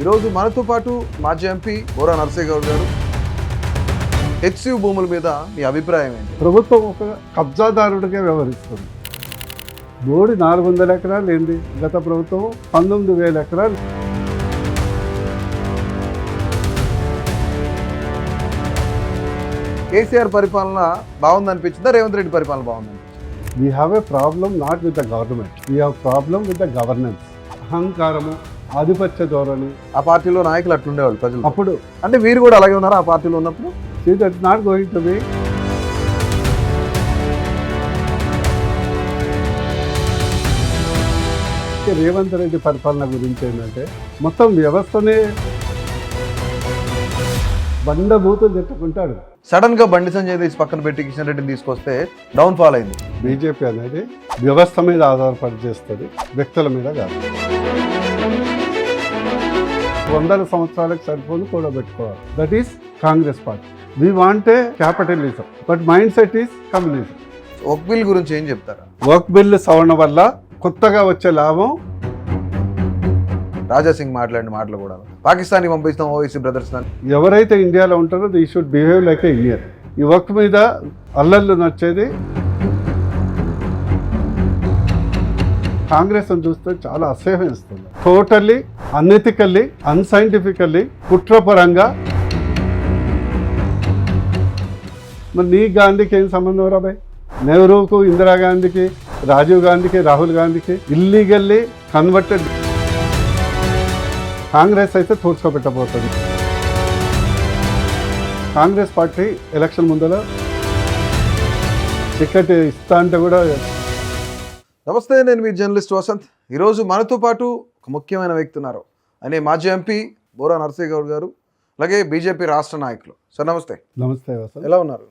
ఈరోజు మనతో పాటు మాజీ ఎంపీ బోరా నర్సయ్య గౌడ్ గారు. హెచ్సియు భూముల మీద మీ అభిప్రాయం ఏంటి? ప్రభుత్వం ఒక కబ్జాదారుడిగా వ్యవహరిస్తుంది. బోడి 400 ఎకరాలు ఏంది, గత ప్రభుత్వం 19,000 ఎకరాలు. కేసీఆర్ పరిపాలన బాగుందనిపించిందా, రేవంత్ రెడ్డి పరిపాలన బాగుందనిపించింది? We have a problem not with the government, we have problem with the governance. అహంకారము, ఆధిపత్య ధోరణి. ఆ పార్టీలో నాయకులు అట్లుండేవాళ్ళు ప్రజలు. అప్పుడు అంటే వీరు కూడా అలాగే ఉన్నారా ఆ పార్టీలో ఉన్నప్పుడు? That's not going to B. Revanth Reddy పరిపాలన గురించి ఏంటంటే మొత్తం వ్యవస్థనే బండబూతులు తిట్టుకుంటాడు. సడన్ గా బండి సంజయ్ తీసి పక్కన పెట్టి కిషన్ రెడ్డిని తీసుకొస్తే డౌన్ ఫాల్ అయింది. బీజేపీ అనేది వ్యవస్థ మీద ఆధారపడి చేస్తుంది, వ్యక్తుల మీద కాదు. 100 సంవత్సరాలకు సరిపోను కూడా పెట్టుకోవాలి. That is Congress party. We want a capitalism, but mind set is communism. Work bill గురించి ఏం చెప్తారా? వర్క్ బిల్ సవరణ వల్ల కొత్తగా వచ్చే లాభం, రాజా సింగ్ మాట్లాడిన మాటలు కూడా పాకిస్తాన్కి పంపిస్తాం ఓవైసీ బ్రదర్స్ అని. ఎవరైతే ఇండియాలో ఉంటారో they should behave like a Indian. ఈ వర్క్ మీద అల్లర్లు నచ్చేది కాంగ్రెస్ అని చూస్తే చాలా అసహ్యం ఇస్తుంది. Totally unethically, unscientifically, కుట్రపరంగా. మరి నీ గాంధీకి ఏం సంబంధం రాబాయ్? నెహ్రూకు, ఇందిరాగాంధీకి, రాజీవ్ గాంధీకి, రాహుల్ గాంధీకి ఇల్లీగల్లీ కన్వర్టెడ్. కాంగ్రెస్ అయితే తూర్చుకోబెట్టబోతుంది. కాంగ్రెస్ పార్టీ ఎలక్షన్ ముందర టికెట్ ఇస్తా అంటే కూడా. నమస్తే, నేను మీ జర్నలిస్ట్ వసంత్. ఈరోజు మనతో పాటు ఒక ముఖ్యమైన వ్యక్తి ఉన్నారు. అనే మాజీ ఎంపీ బోరా నర్సయ్య గౌడ్ గారు, అలాగే బీజేపీ రాష్ట్ర నాయకులు. సార్ నమస్తే. నమస్తే వసంత్. ఎలా ఉన్నారు?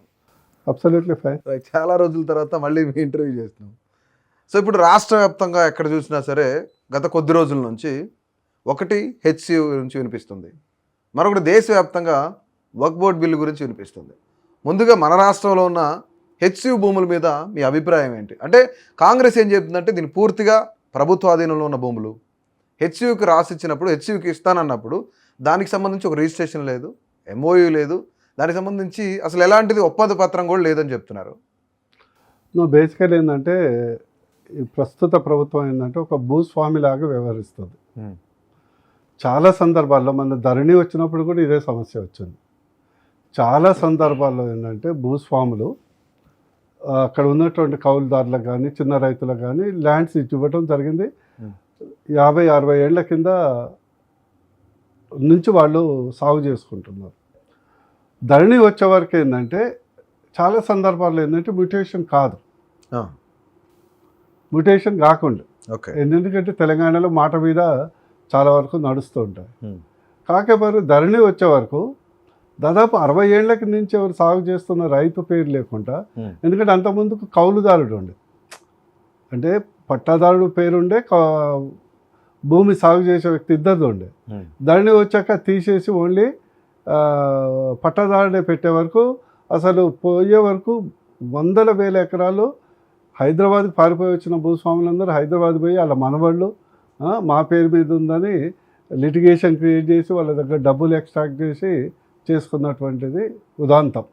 Absolutely fine. చాలా రోజుల తర్వాత మళ్ళీ మీ ఇంటర్వ్యూ చేస్తున్నాం. సో ఇప్పుడు రాష్ట్ర వ్యాప్తంగా ఎక్కడ చూసినా సరే గత కొద్ది రోజుల నుంచి ఒకటి హెచ్సియు గురించి వినిపిస్తుంది, మరొకటి దేశవ్యాప్తంగా వక్ఫ్ బోర్డ్ బిల్లు గురించి వినిపిస్తుంది. ముందుగా మన రాష్ట్రంలో ఉన్న హెచ్సియు భూముల మీద మీ అభిప్రాయం ఏంటి? అంటే కాంగ్రెస్ ఏం చెప్తుందంటే దీన్ని పూర్తిగా ప్రభుత్వ ఆధీనంలో ఉన్న భూములు, హెచ్సియుకి రాసిచ్చినప్పుడు, హెచ్సియుకి ఇస్తానన్నప్పుడు దానికి సంబంధించి ఒక రిజిస్ట్రేషన్ లేదు, ఎంఓయూ లేదు, దానికి సంబంధించి అసలు ఎలాంటిది ఒప్పంద పత్రం కూడా లేదని చెప్తున్నారు. బేసికల్ ఏంటంటే ఈ ప్రస్తుత ప్రభుత్వం ఏంటంటే ఒక భూస్వామి లాగా వ్యవహరిస్తుంది. చాలా సందర్భాల్లో మన ధరణి వచ్చినప్పుడు కూడా ఇదే సమస్య వచ్చింది. చాలా సందర్భాల్లో ఏంటంటే భూస్వాములు అక్కడ ఉన్నటువంటి కౌలుదారులకు కానీ, చిన్న రైతులకు కానీ ల్యాండ్స్ ఇవ్వటం జరిగింది. 50-60 ఏళ్ల కింద నుంచి వాళ్ళు సాగు చేసుకుంటున్నారు. ధరణి వచ్చే వరకు ఏంటంటే చాలా సందర్భాల్లో ఏంటంటే మ్యూటేషన్ కాదు, మ్యూటేషన్ కాకుండా. ఎందుకంటే తెలంగాణలో మాట మీద చాలా వరకు నడుస్తూ ఉంటాయి. కాకపోతే ధరణి వచ్చే వరకు దాదాపు 60 ఏళ్లకి నుంచి ఎవరు సాగు చేస్తున్న రైతు పేరు లేకుండా, ఎందుకంటే అంతకుముందుకు కౌలుదారుడు ఉండే, అంటే పట్టాదారుడు పేరుండే, భూమి సాగు చేసే వ్యక్తి ఇద్దరిది ఉండే. ధరణి వచ్చాక తీసేసి ఓన్లీ పట్టాదారుడే పెట్టే వరకు, అసలు పోయే వరకు 100,000 ఎకరాలు హైదరాబాద్కి పారిపోయి వచ్చిన భూస్వాములందరూ హైదరాబాద్ పోయి వాళ్ళ మనవాళ్ళు మా పేరు మీద ఉందని లిటిగేషన్ క్రియేట్ చేసి వాళ్ళ దగ్గర డబ్బులు ఎక్స్ట్రాక్ట్ చేసి చేసుకున్నటువంటిది ఉదాంతం.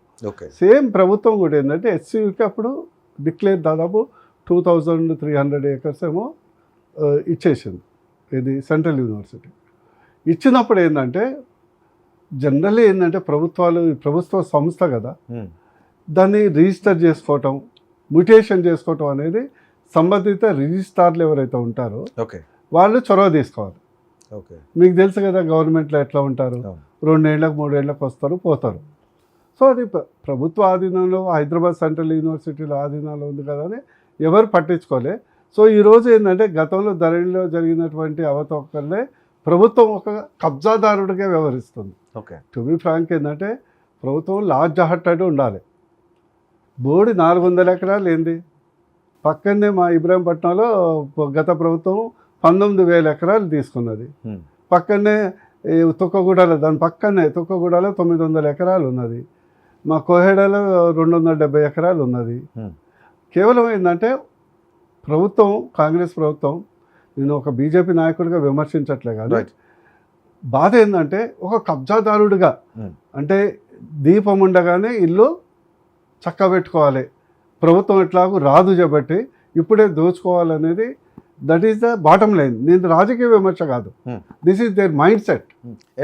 సేమ్ ప్రభుత్వం కూడా ఏంటంటే హెచ్సియుకి అప్పుడు డిక్లేర్ దాదాపు 2,300 ఏకర్స్ ఏమో ఇచ్చేసింది. ఇది సెంట్రల్ యూనివర్సిటీ ఇచ్చినప్పుడు ఏంటంటే జనరల్లీ ఏంటంటే ప్రభుత్వ సంస్థ కదా, దాన్ని రిజిస్టర్ చేసుకోవటం, మ్యూటేషన్ చేసుకోవటం అనేది సంబంధిత రిజిస్ట్రార్లు ఎవరైతే ఉంటారో వాళ్ళు చొరవ తీసుకోవాలి. మీకు తెలుసు కదా గవర్నమెంట్లో ఎట్లా ఉంటారు, 2 ఏళ్ళకు 3 ఏళ్ళకు వస్తారు పోతారు. సో అది ప్రభుత్వ ఆధీనంలో, హైదరాబాద్ సెంట్రల్ యూనివర్సిటీలో ఆధీనంలో ఉంది కదా అని ఎవరు పట్టించుకోలే. సో ఈరోజు ఏంటంటే గతంలో ధరణిలో జరిగినటువంటి అవతవకలే ప్రభుత్వం ఒక కబ్జాదారుడిగా వ్యవహరిస్తుంది. టు బి ఫ్రాంక్ ఏంటంటే ప్రభుత్వం లార్జ్ హార్టెడ్ ఉండాలి. బోడి 400 ఎకరాలు ఏంది, పక్కనే మా ఇబ్రాహీంపట్నంలో గత ప్రభుత్వం 19,000 ఎకరాలు తీసుకున్నది. పక్కనే తుక్కగూడలో, దాని పక్కనే తుక్కగూడలో 900 ఎకరాలు ఉన్నది. మా కోహెడలో 270 ఎకరాలు ఉన్నది. కేవలం ఏంటంటే ప్రభుత్వం, కాంగ్రెస్ ప్రభుత్వం, నేను ఒక బీజేపీ నాయకుడిగా విమర్శించట్లే కానీ బాధ ఏంటంటే ఒక కబ్జాదారుడిగా Hmm. అంటే దీపం ఉండగానే ఇల్లు చక్కబెట్టుకోవాలి, ప్రభుత్వం ఎట్లాగూ రాదు కాబట్టి ఇప్పుడే దోచుకోవాలనేది that is the bottom line. నేను రాజకీయ విమర్శ కాదు, this is their mind set.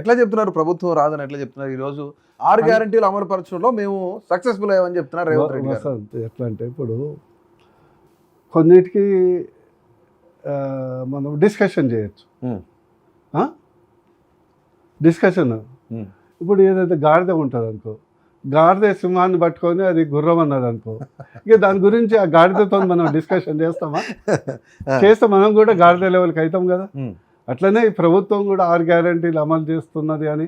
ఎట్లా చెప్తున్నారు ప్రభుత్వం రాదని ఎట్లా చెప్తున్నారు? ఈరోజు 6 గ్యారంటీలు అమలుపరచడంలో మేము సక్సెస్ఫుల్ అయ్యామని చెప్తున్నారు రేవంత్ రెడ్డి గారు. వసంత్ ఎట్లా అంటే ఇప్పుడు కొన్నిటికి మనం డిస్కషన్ చేయొచ్చు. Hmm. Discussion Hmm. ఇప్పుడు ఏదైతే గాడిద ఉంటుంది అనుకో, గాడిద సింహాన్ని పట్టుకొని అది గుర్రం అన్నది అనుకో, ఇక దాని గురించి ఆ గాడిదతో మనం డిస్కషన్ చేస్తామా? చేస్తే మనం కూడా గాడిద లెవెల్కి అవుతాం కదా. Hmm. అట్లనే ఈ ప్రభుత్వం కూడా 6 గ్యారంటీలు అమలు చేస్తున్నది అని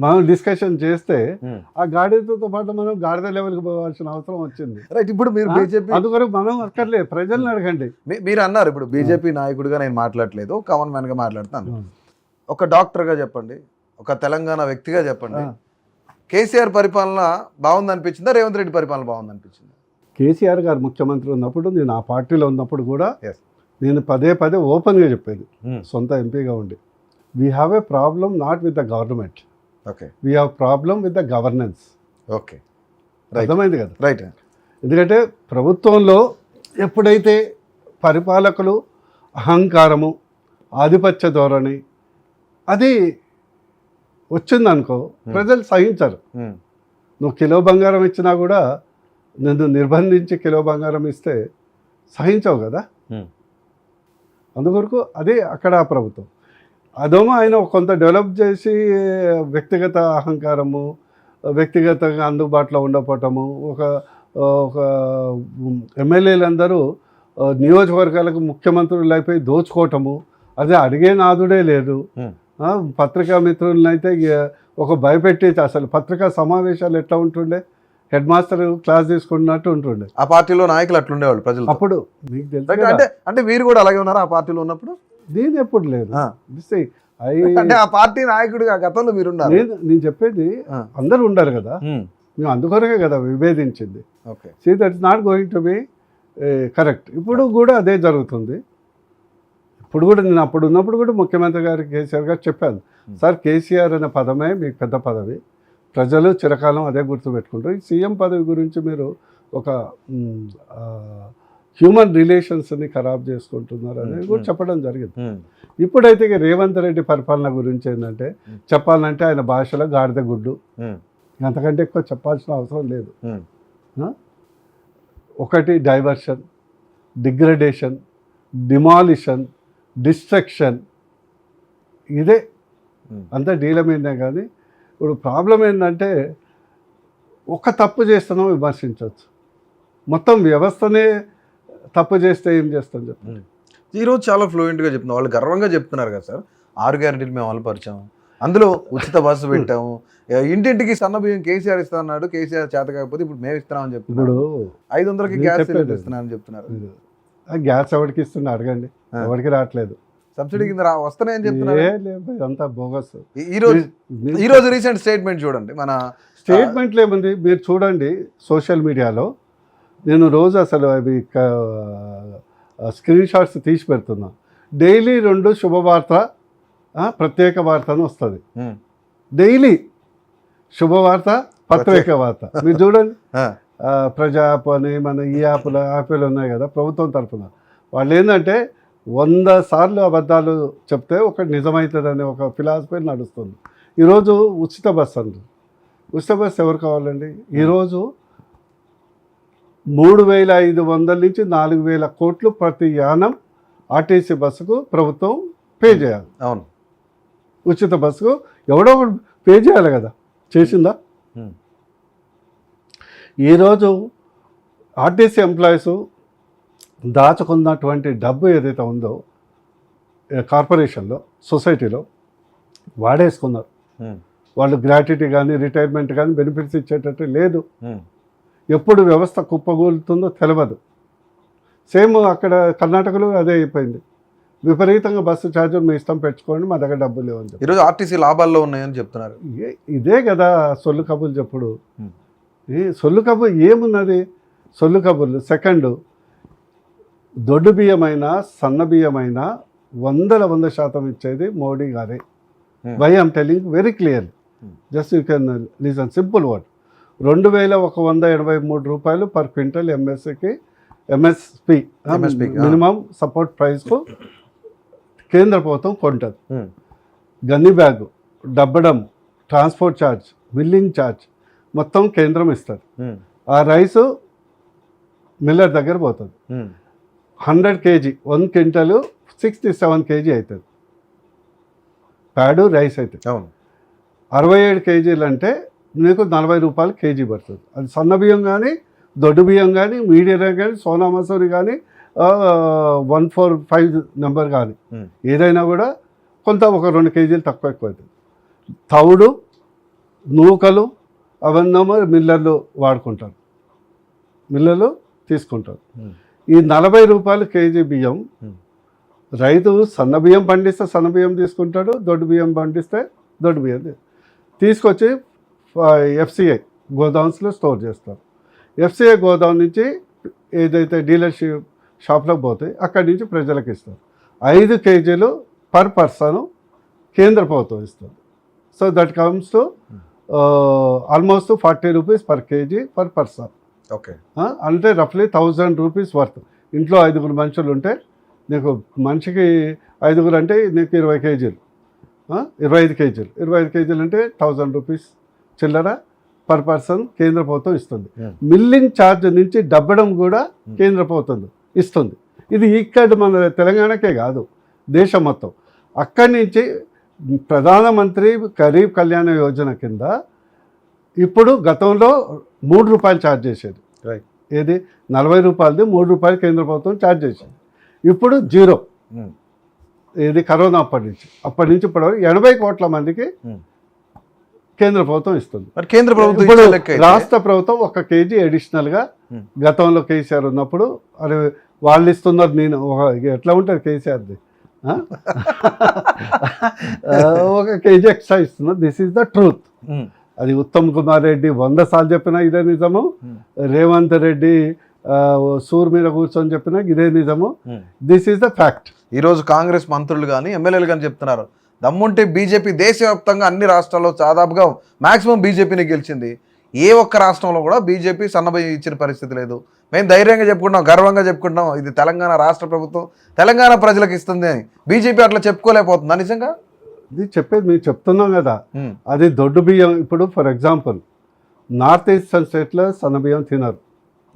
మనం డిస్కషన్ చేస్తే Hmm. ఆ గాడిదతో పాటు మనం గాడిద లెవెల్కి పోవాల్సిన అవసరం వచ్చింది. రైట్. ఇప్పుడు మీరు బీజేపీ అందుకొరకు మనం అక్కర్లేదు, ప్రజల్ని అడగండి. మీరు అన్నారు ఇప్పుడు బీజేపీ నాయకుడిగా నేను మాట్లాడలేదు, కామన్ మ్యాన్ గా మాట్లాడుతాను. ఒక డాక్టర్గా చెప్పండి, ఒక తెలంగాణ వ్యక్తిగా చెప్పండి, కేసీఆర్ పరిపాలన బాగుందనిపించిందా, రేవంత్ రెడ్డి పరిపాలన బాగుందనిపించిందా? కేసీఆర్ గారు ముఖ్యమంత్రి ఉన్నప్పుడు, నేను ఆ పార్టీలో ఉన్నప్పుడు కూడా Yes. నేను పదే ఓపెన్గా చెప్పేది, సొంత ఎంపీగా ఉండి, we have a problem not with the government, okay, we have problem with the governance. Okay, అర్థమైంది కదా. రైట్. ఎందుకంటే ప్రభుత్వంలో ఎప్పుడైతే పరిపాలకులు అహంకారము, ఆధిపత్య ధోరణి అది వచ్చిందనుకో, ప్రజలు సహించరు. నువ్వు కిలో బంగారం ఇచ్చినా కూడా నిన్ను నిర్బంధించి కిలో బంగారం ఇస్తే సహించవు కదా. అందుకొరకు అదే అక్కడ ఆ ప్రభుత్వం. అదేమో ఆయన కొంత డెవలప్ చేసి వ్యక్తిగత అహంకారము, వ్యక్తిగతంగా అందుబాటులో ఉండకపోవటము, ఒక ఎమ్మెల్యేలందరూ నియోజకవర్గాలకు ముఖ్యమంత్రులు అయిపోయి దోచుకోవటము, అదే అడిగే నాదుడే లేదు. పత్రికా మిత్రులనైతే ఒక భయపెట్టి, అసలు పత్రికా సమావేశాలు ఎట్లా ఉంటుండే, హెడ్ మాస్టర్ క్లాస్ తీసుకున్నట్టు ఉంటుండే. ఆ పార్టీలో నాయకులు అట్లుండేవాళ్ళు ప్రజలు. అప్పుడు మీకు తెలుసు అంటే మీరు కూడా అలాగే ఉన్నారు ఆ పార్టీలో ఉన్నప్పుడు? నేను ఎప్పుడు లేదు. అంటే ఆ పార్టీ నాయకుడిగా గతంలో మీరు ఉన్నారు. నేను చెప్పేది అందరూ ఉండరు కదా, మేము అందుకొరకే కదా విభేదించింది. Okay, see that is not going to be correct. ఇప్పుడు కూడా అదే జరుగుతుంది. ఇప్పుడు కూడా నేను అప్పుడు ఉన్నప్పుడు కూడా ముఖ్యమంత్రి గారికి, కేసీఆర్ గారు చెప్పాను, సార్ కేసీఆర్ అనే పదమే మీకు పెద్ద పదవి, ప్రజలు చిరకాలం అదే గుర్తుపెట్టుకుంటారు. ఈ సీఎం పదవి గురించి మీరు ఒక హ్యూమన్ రిలేషన్స్ని ఖరాబ్ చేసుకుంటున్నారు అనేది కూడా చెప్పడం జరిగింది. ఇప్పుడైతే ఇక రేవంత్ రెడ్డి పరిపాలన గురించి ఏంటంటే, చెప్పాలంటే ఆయన భాషలో గాడిద గుడ్డు, అంతకంటే ఎక్కువ చెప్పాల్సిన అవసరం లేదు. ఒకటి డైవర్షన్, డిగ్రేడేషన్, డిమాలిషన్, డిస్ట్రక్షన్, ఇదే అంతా డీలమైందే. కానీ ఇప్పుడు ప్రాబ్లం ఏంటంటే, ఒక తప్పు చేస్తున్నాం విమర్శించవచ్చు, మొత్తం వ్యవస్థనే తప్పు చేస్తే ఏం చేస్తాం చెప్పండి. ఈరోజు చాలా ఫ్లూయెంట్గా చెప్తున్నారు, వాళ్ళు గర్వంగా చెప్తున్నారు కదా సార్, 6 గ్యారెంటీలు మేము అమలుపరిచాము, అందులో ఉచిత బస్సు పెట్టాము, ఇంటింటికి సన్న బియ్యం కేసీఆర్ ఇస్తా అన్నాడు, కేసీఆర్ చేత కాకపోతే ఇప్పుడు మేము ఇస్తున్నామని చెప్తున్నారు, ఇప్పుడు 500కి గ్యాస్ సిలిండర్ ఇస్తున్నామని చెప్తున్నారు. గ్యాస్ ఎవరికి ఇస్తున్నా అడగండి, ఎవరికి రావట్లేదు. సబ్సిడీ కింద వస్తున్నాయని చెప్తున్నారు. అంతా బోగస్. ఈ రోజు రీసెంట్ స్టేట్మెంట్ చూడండి, మన స్టేట్మెంట్లు ఏముంది మీరు చూడండి సోషల్ మీడియాలో. నేను రోజు అసలు అవి స్క్రీన్ షాట్స్ తీసి పెడుతున్నా. డైలీ 2 శుభవార్త, ప్రత్యేక వార్త అని వస్తుంది. డైలీ శుభవార్త, ప్రత్యేక వార్త. మీరు చూడండి, ప్రజా యాప్ అని మన ఈ యాప్లు ఉన్నాయి కదా ప్రభుత్వం తరఫున, వాళ్ళు ఏంటంటే 100 సార్లు అబద్ధాలు చెప్తే ఒకటి నిజమవుతుందనే ఒక ఫిలాసఫీ నడుస్తుంది. ఈరోజు ఉచిత బస్సు అంటారు. ఉచిత బస్సు ఎవరు కావాలండి? ఈరోజు 3,500 నుంచి 4,000 కోట్లు ప్రతి యానం ఆర్టీసీ బస్సుకు ప్రభుత్వం పే చేయాలి. అవును, ఉచిత బస్సుకు ఎవడో ఒకటి పే చేయాలి కదా, చేసిందా? ఈరోజు ఆర్టీసీ ఎంప్లాయీస్ దాచుకున్నటువంటి డబ్బు ఏదైతే ఉందో కార్పొరేషన్లో, సొసైటీలో వాడేసుకున్నారు. వాళ్ళు గ్రాట్యుటీ కానీ రిటైర్మెంట్ కానీ బెనిఫిట్స్ ఇచ్చేటట్టు లేదు. ఎప్పుడు వ్యవస్థ కుప్పగూలుతుందో తెలియదు. సేమ్ అక్కడ కర్ణాటకలో అదే అయిపోయింది. విపరీతంగా బస్సు ఛార్జీలు మీ ఇష్టం పెట్టుకోండి, మా దగ్గర డబ్బులు లేవని చెప్పి ఈరోజు ఆర్టీసీ లాభాల్లో ఉన్నాయని చెప్తున్నారు. ఇదే కదా సొల్లు కబుర్లు చెప్పుడు. ఈ సొల్లు కబుర్ ఏమున్నది? సొల్లు కబుర్లు. సెకండ్, దొడ్డు బియ్యమైనా సన్న బియ్యమైనా 100% ఇచ్చేది మోడీ గారే. Why I'm telling very clear, just you can listen, simple word. 2183 రూపాయలు per quintal MSP minimum support ప్రైస్కు కేంద్ర ప్రభుత్వం కొంటుంది. గన్ని బ్యాగ్, డబ్బడం, ట్రాన్స్పోర్ట్ ఛార్జ్, మిల్లింగ్ ఛార్జ్ మొత్తం కేంద్రం ఇస్తుంది. ఆ రైసు మిల్లర్ దగ్గర పోతుంది. 100 kg 1 క్వింటల్ 67 kg అవుతుంది ప్యాడు రైస్ అయితే. 67 kgలు అంటే నీకు 40 రూపాయలు కేజీ పడుతుంది. అది సన్న బియ్యం కానీ, దొడ్డు బియ్యం కానీ, మీడియం కానీ, సోనా మసూరి కానీ, 145 నెంబర్ కానీ ఏదైనా కూడా కొంత ఒక 2 kgలు తక్కువ ఎక్కువ అవుతుంది. తవుడు, నూకలు అవన్నీ మిల్లర్లు వాడుకుంటారు, మిల్లర్లు తీసుకుంటారు. ఈ 40 రూపాయలు కేజీ బియ్యం రైతు సన్న బియ్యం పండిస్తే సన్న బియ్యం తీసుకుంటాడు, దొడ్డు బియ్యం పండిస్తే దొడ్డు బియ్యం తీసుకొచ్చి ఎఫ్సిఐ గోడౌన్స్లో స్టోర్ చేస్తారు. ఎఫ్సిఐ గోడౌన్ నుంచి ఏదైతే డీలర్షిప్ షాప్లోకి పోతాయి అక్కడి నుంచి ప్రజలకు ఇస్తారు. 5 kgలు పర్ పర్సన్ కేంద్ర ప్రభుత్వం ఇస్తుంది. So that comes to almost 40 rupees per KG per person. Okay, అంటే రఫ్లీ 1000 రూపీస్ వర్త్. ఇంట్లో 5 మనుషులు ఉంటే నీకు మనిషికి 5 అంటే నీకు 20 kgలు, 25 kgలు. 25 kgలు అంటే 1000 రూపీస్ చిల్లర పర్ పర్సన్ కేంద్ర ప్రభుత్వం ఇస్తుంది. మిల్లింగ్ ఛార్జ్ నుంచి డబ్బడం కూడా కేంద్ర ప్రభుత్వం ఇస్తుంది. ఇది ఇక్కడ మన తెలంగాణకే కాదు, దేశం మొత్తం. అక్కడి నుంచి ప్రధానమంత్రి గరీబ్ కళ్యాణ యోజన కింద ఇప్పుడు గతంలో 3 రూపాయలు ఛార్జ్ చేసేది. ఏది 40 రూపాయలది 3 రూపాయలు కేంద్ర ప్రభుత్వం ఛార్జ్ చేసేది. ఇప్పుడు 0. ఏది కరోనా అప్పటి నుంచి ఇప్పటివరకు 80 కోట్ల మందికి కేంద్ర ప్రభుత్వం ఇస్తుంది. కేంద్ర ప్రభుత్వం ఇప్పుడు రాష్ట్ర ప్రభుత్వం 1 kg అడిషనల్గా గతంలో కేసీఆర్ ఉన్నప్పుడు అది వాళ్ళు ఇస్తున్నారు. నేను ఎట్లా ఉంటుంది కేసీఆర్ది 1 kg ఎక్స్ట్రా ఇస్తున్నారు. This is the truth. అది ఉత్తమ్ కుమార్ రెడ్డి 100 సార్లు చెప్పినా ఇదే నిజము, రేవంత్ రెడ్డి సూర్ మీద కూర్చొని చెప్పినా ఇదే నిజము. This is the fact. ఈరోజు కాంగ్రెస్ మంత్రులు కానీ ఎమ్మెల్యేలు కానీ చెప్తున్నారు, దమ్ముంటే బీజేపీ దేశవ్యాప్తంగా అన్ని రాష్ట్రాల్లో దాదాపుగా మాక్సిమం బీజేపీని గెలిచింది, ఏ ఒక్క రాష్ట్రంలో కూడా బీజేపీ సన్నబోయి ఇచ్చిన పరిస్థితి లేదు, మేము ధైర్యంగా చెప్పుకుంటాం, గర్వంగా చెప్పుకుంటాం, ఇది తెలంగాణ రాష్ట్ర ప్రభుత్వం తెలంగాణ ప్రజలకు ఇస్తుంది అని. బీజేపీ అట్లా చెప్పుకోలేకపోతుందా నిజంగా? ఇది చెప్పేది మేము చెప్తున్నాం కదా. అది దొడ్డు బియ్యం. ఇప్పుడు ఫర్ ఎగ్జాంపుల్ నార్త్ ఈస్టర్న్ స్టేట్లో సన్న బియ్యం తినరు,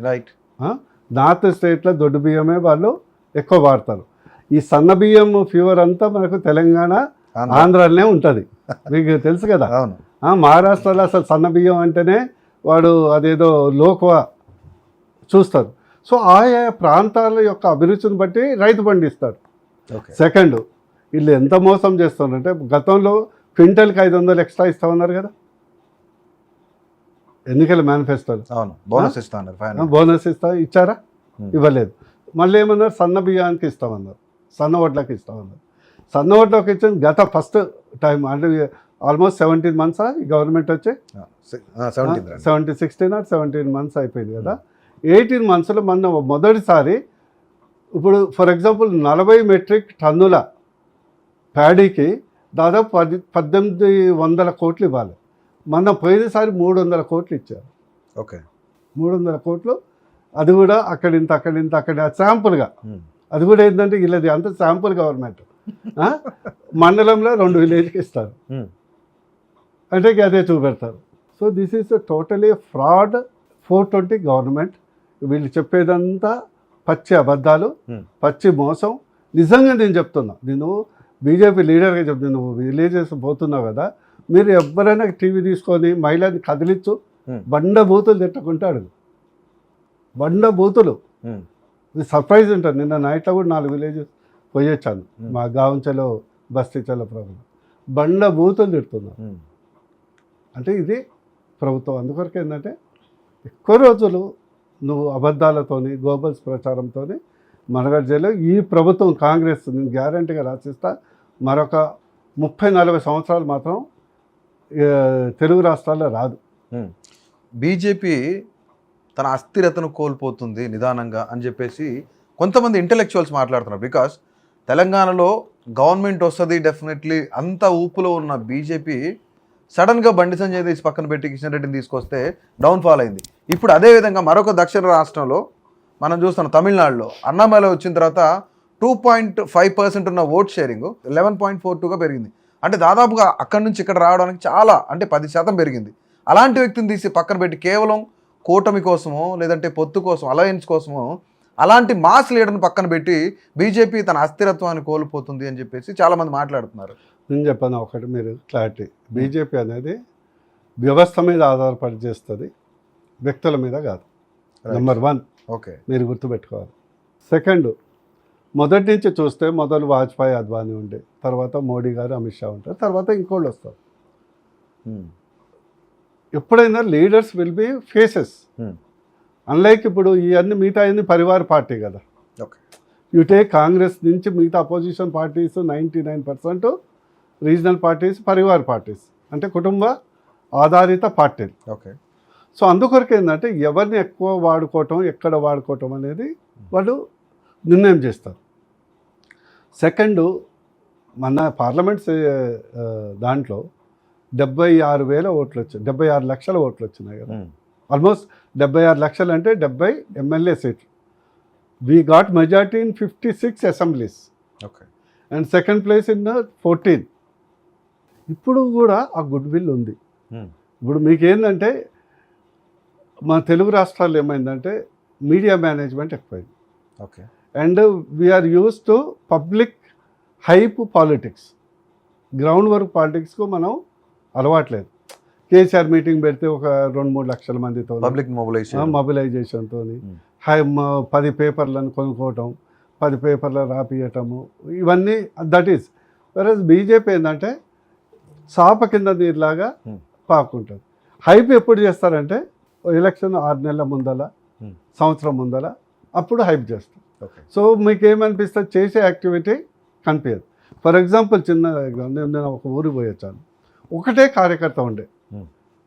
రైట్. నార్త్ స్టేట్లో దొడ్డు బియ్యమే వాళ్ళు ఎక్కువ వాడతారు. ఈ సన్న బియ్యం ఫీవర్ అంతా మనకు తెలంగాణ ఆంధ్రాలోనే ఉంటుంది, మీకు తెలుసు కదా. మహారాష్ట్రలో అసలు సన్న బియ్యం అంటేనే వాడు అదేదో లోకువా చూస్తారు. సో ఆయా ప్రాంతాల యొక్క అభిరుచిని బట్టి రైతు పండిస్తాడు. సెకండ్, వీళ్ళు ఎంత మోసం చేస్తున్నారంటే గతంలో క్వింటల్కి 500 ఎక్స్ట్రా ఇస్తామన్నారు కదా ఎన్నికల మేనిఫెస్టోలో. బోనస్ ఇచ్చారా? ఇవ్వలేదు. మళ్ళీ ఏమన్నారు, సన్న బియ్యానికి ఇస్తామన్నారు, సన్న వడ్లకి ఇస్తామన్నారు. సన్న వడ్లకి ఇచ్చింది గత ఫస్ట్ టైం, అంటే ఆల్మోస్ట్ 17 months ఈ గవర్నమెంట్ వచ్చి 17 months అయిపోయింది కదా. 18 monthsలో మన మొదటిసారి ఇప్పుడు ఫర్ ఎగ్జాంపుల్ 40 మెట్రిక్ టన్నుల ప్యాడీకి దాదాపు 1800 కోట్లు ఇవ్వాలి. మన పోయినసారి 300 కోట్లు ఇచ్చారు. ఓకే, 300 కోట్లు. అది కూడా అక్కడింత అక్కడ శాంపుల్గా. అది కూడా ఏంటంటే వీళ్ళది అంత శాంపుల్ గవర్నమెంట్. మండలంలో 2 విలేజ్కి ఇస్తారు, అంటే అదే చూపెడతారు. So this is totally fraud 420 government. వీళ్ళు చెప్పేదంతా పచ్చి అబద్ధాలు, పచ్చి మోసం. నిజంగా నేను చెప్తున్నా, నేను బీజేపీ లీడర్గా చెప్తున్నా, నువ్వు విలేజెస్ పోతున్నావు కదా, మీరు ఎవరైనా టీవీ తీసుకొని మహిళని కదిలించు, బండ బూతులు తిట్టుకుంటాడు, బండ బూతులు. సర్ప్రైజ్ ఉంటుంది. నిన్న నైట్లో కూడా 4 విలేజెస్ పోయొచ్చాను, మా గావంచలో బస్తీచలో ప్రాబ్లం. బండ బూతులు తిడుతున్నారు. అంటే ఇది ప్రభుత్వం. అందుకొరకు ఏంటంటే ఎక్కువ రోజులు నువ్వు అబద్ధాలతోని గోబల్స్ ప్రచారంతో మనగడ చేయలేవు. ఈ ప్రభుత్వం కాంగ్రెస్ నేను గ్యారంటీగా రాసిస్తా, మరొక 30-40 సంవత్సరాలు మాత్రం తెలుగు రాష్ట్రాల్లో రాదు. బీజేపీ తన అస్థిరతను కోల్పోతుంది నిదానంగా అని చెప్పేసి కొంతమంది ఇంటెలెక్చువల్స్ మాట్లాడుతున్నారు. బికాస్ తెలంగాణలో గవర్నమెంట్ వస్తుంది డెఫినెట్లీ అంత ఊపులో ఉన్న బీజేపీ సడన్గా బండి సంజయ్ తీసి పక్కన పెట్టి కిషన్ రెడ్డిని తీసుకొస్తే డౌన్ఫాల్ అయింది. ఇప్పుడు అదే విధంగా మరొక దక్షిణ రాష్ట్రంలో మనం చూస్తున్నాం, తమిళనాడులో అన్నామలై వచ్చిన తర్వాత 2.5% ఉన్న ఓట్ షేరింగ్ 11.42గా పెరిగింది. అంటే దాదాపుగా అక్కడి నుంచి ఇక్కడ రావడానికి చాలా అంటే 10% పెరిగింది. అలాంటి వ్యక్తిని తీసి పక్కన పెట్టి కేవలం కూటమి కోసమో లేదంటే పొత్తు కోసం అలయన్స్ కోసమో అలాంటి మాస్ లీడర్ని పక్కన పెట్టి బీజేపీ తన అస్థిరత్వాన్ని కోల్పోతుంది అని చెప్పేసి చాలామంది మాట్లాడుతున్నారు. నేను చెప్పాను ఒకటి, మీరు క్లారిటీ. బీజేపీ అనేది వ్యవస్థ మీద ఆధారపడి చేస్తుంది, వ్యక్తుల మీద కాదు. నెంబర్ 1 ఓకే, మీరు గుర్తుపెట్టుకోవాలి. సెకండ్, మొదటి నుంచి చూస్తే మొదలు వాజ్పేయి అద్వానీ ఉండే, తర్వాత మోడీ గారు అమిత్ షా ఉంటారు, తర్వాత ఇంకోళ్ళు వస్తారు. ఎప్పుడైనా leaders will be faces. Unlike ఇప్పుడు ఇవన్నీ మిగతా అన్ని పరివార పార్టీ కదా. ఓకే, యూ టేక్ కాంగ్రెస్ నుంచి మిగతా అపోజిషన్ పార్టీస్ 99% రీజనల్ పార్టీస్ పరివార పార్టీస్, అంటే కుటుంబ ఆధారిత పార్టీలు. ఓకే, సో అందుకొరకు ఏంటంటే ఎవరిని ఎక్కువ వాడుకోవటం, ఎక్కడ వాడుకోవటం అనేది వాళ్ళు నిర్ణయం చేస్తారు. సెకండ్, మన పార్లమెంట్ దాంట్లో 76,000 ఓట్లు వచ్చాయి, 76 లక్షల ఓట్లు వచ్చినాయి కదా. ఆల్మోస్ట్ 76 లక్షలు అంటే 70 ఎమ్మెల్యే సీట్లు. We got majority in 56 assemblies okay, and second place in 14. ఇప్పుడు కూడా ఆ గుడ్ విల్ ఉంది. ఇప్పుడు మీకేంటంటే మన తెలుగు రాష్ట్రాల్లో ఏమైందంటే మీడియా మేనేజ్మెంట్ ఎక్కువైంది. Okay, and we're used to public hype politics. Ground work పాలిటిక్స్కు మనం అలవాట్లేదు. కేసీఆర్ మీటింగ్ పెడితే ఒక 2-3 లక్షల మందితో పబ్లిక్ మొబిలైజేషన్తో 10 పేపర్లను కొనుక్కోవటం, 10 పేపర్లు రాపియటము, ఇవన్నీ దట్ ఈస్. వెరస్ బీజేపీ ఏంటంటే సాప కింద నీరులాగా పాకుంటుంది. హైప్ ఎప్పుడు చేస్తారంటే ఎలక్షన్ 6 నెలల ముందల, సంవత్సరం ముందల, అప్పుడు హైప్ చేస్తారు. సో మీకు ఏమనిపిస్తుంది, చేసే యాక్టివిటీ కనిపించదు. ఫర్ ఎగ్జాంపుల్ చిన్న నేను ఒక ఊరికి పోయి వచ్చాను, ఒకటే కార్యకర్త ఉండే,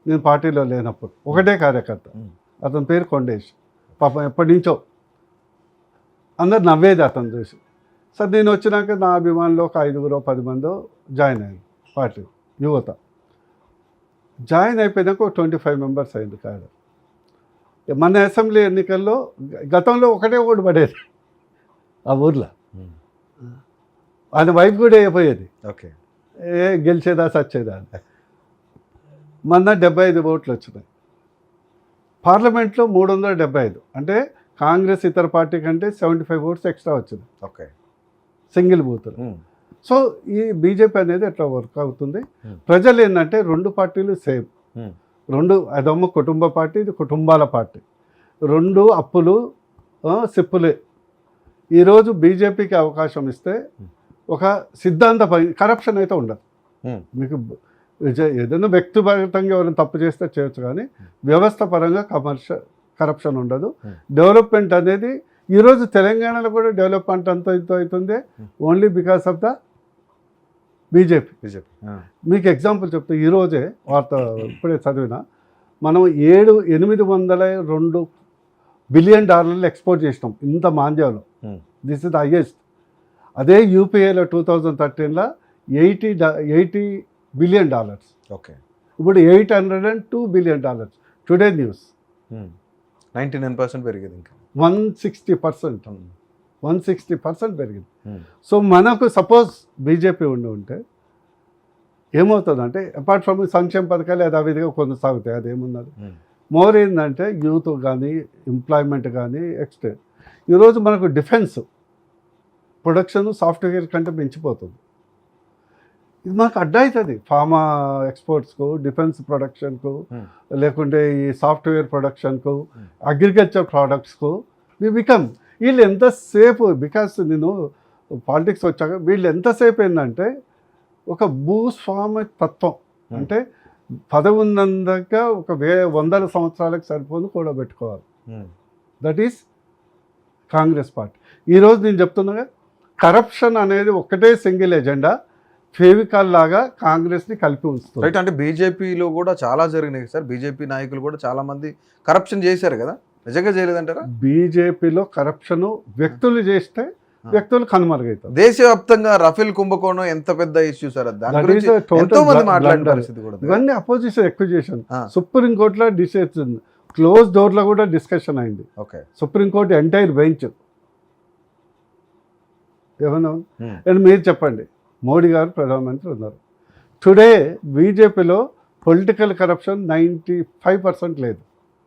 నేను పార్టీలో లేనప్పుడు ఒకటే కార్యకర్త, అతని పేరు కొండేష్. పాపం ఎప్పటి నుంచో అందరు నవ్వేది అతను చూసి. సార్ నేను వచ్చినాక నా అభిమానులు ఒక 5-10 మందో జాయిన్ అయ్యారు పార్టీ, యువత. జాయిన్ అయిపోయినాక ఒక 25 మెంబర్స్ అయింది కాదు. మన అసెంబ్లీ ఎన్నికల్లో గతంలో ఒకటే ఓటు పడేది ఆ ఊర్లో, ఆయన వైఫ్ కూడా అయిపోయేది. ఓకే, గెలిచేదా సచ్చేదా అని. మొన్న 75 ఓట్లు వచ్చినాయి. పార్లమెంట్లో 375, అంటే కాంగ్రెస్ ఇతర పార్టీ కంటే 75 ఓట్స్ ఎక్స్ట్రా వచ్చింది. Okay, single booth. సో ఈ బీజేపీ అనేది ఎట్లా వర్క్ అవుతుంది, ప్రజలు ఏంటంటే 2 పార్టీలు సేమ్, 2 అదమ్మ కుటుంబ పార్టీ, ఇది కుటుంబాల పార్టీ, 2 అప్పులు సిప్పులే. ఈరోజు బీజేపీకి అవకాశం ఇస్తే ఒక సిద్ధాంత కరప్షన్ అయితే ఉండదు. మీకు ఏదైనా వ్యక్తిగతంగా ఎవరైనా తప్పు చేస్తే చేయొచ్చు, కానీ వ్యవస్థ పరంగా కరప్షన్ ఉండదు. డెవలప్మెంట్ అనేది ఈరోజు తెలంగాణలో కూడా డెవలప్మెంట్ అంతా ఇంత అవుతుంది only because of the BJP. మీకు ఎగ్జాంపుల్ చెప్తే ఈరోజే వార్త ఇప్పుడే చదివిన, మనం $802 బిలియన్ ఎక్స్పోర్ట్ చేసినాం ఇంత మాంద్యంలో. This is the highest. అదే యూపీఏలో 2013లో $80 బిలియన్. ఓకే, ఇప్పుడు $802 బిలియన్. టుడే న్యూస్ 99% పెరిగింది, ఇంకా 160% పెరిగింది. సో మనకు సపోజ్ బీజేపీ ఉంటే ఏమవుతుందంటే అపార్ట్ ఫ్రమ్ సంక్షేమ పథకాలు యథావిధిగా కొనసాగుతాయి, అదేమున్నది. మోర్ ఏంటంటే యూత్ కానీ ఎంప్లాయ్మెంట్ కానీ ఎక్స్టెండ్. ఈరోజు మనకు డిఫెన్స్ ప్రొడక్షన్ సాఫ్ట్వేర్ కంటే పెంచిపోతుంది. ఇది మనకు అడ్డా అవుతుంది ఫార్మా ఎక్స్పోర్ట్స్కు, డిఫెన్స్ ప్రొడక్షన్కు, లేకుంటే ఈ సాఫ్ట్వేర్ ప్రొడక్షన్కు, అగ్రికల్చర్ ప్రోడక్ట్స్కు వి బికమ్. వీళ్ళు ఎంతసేపు, బికాస్ నేను పాలిటిక్స్ వచ్చాక వీళ్ళు ఎంతసేపు ఏంటంటే ఒక భూస్వామ్య తత్వం, అంటే పదవి ఉన్నందాక ఒక 100 సంవత్సరాలకు సరిపోదు కూడా పెట్టుకోవాలి. That is Congress party. ఈరోజు నేను చెప్తున్నా కరప్షన్ అనేది ఒకటే సింగిల్ ఎజెండా, ఫేవికాల్ లాగా కాంగ్రెస్ని కలిపి ఉంచుతుంది. రైట్, అంటే బీజేపీలో కూడా చాలా జరిగినాయి సార్. బీజేపీ నాయకులు కూడా చాలామంది కరప్షన్ చేశారు కదా, నిజంగా చేయలేదంటారా? బీజేపీలో కరప్షను వ్యక్తులు చేస్తే వ్యక్తులు కనుమరుగవుతారు. దేశవ్యాప్తంగా రఫేల్ కుంభకోణం ఎంత పెద్ద ఇష్యూ సార్ అది. దాని That గురించి is a total ఎంతో మంది మాట్లాడిన blunder. పరిస్థితి కూడా ఉంది. ఇవన్నీ అపోజిషన్ ఎక్విజేషన్. ఆ. సుప్రీంకోర్టులో డిసిషన్ క్లోజ్ డోర్లో కూడా డిస్కషన్ అయింది. ఓకే. సుప్రీంకోర్టు ఎంటైర్ బెంచ్ ఏమన్నా. Hmm. అండ్ మీరు చెప్పండి, మోడీ గారు ప్రధానమంత్రి ఉన్నారు. టుడే బీజేపీలో పొలిటికల్ కరప్షన్ 95% లేదు.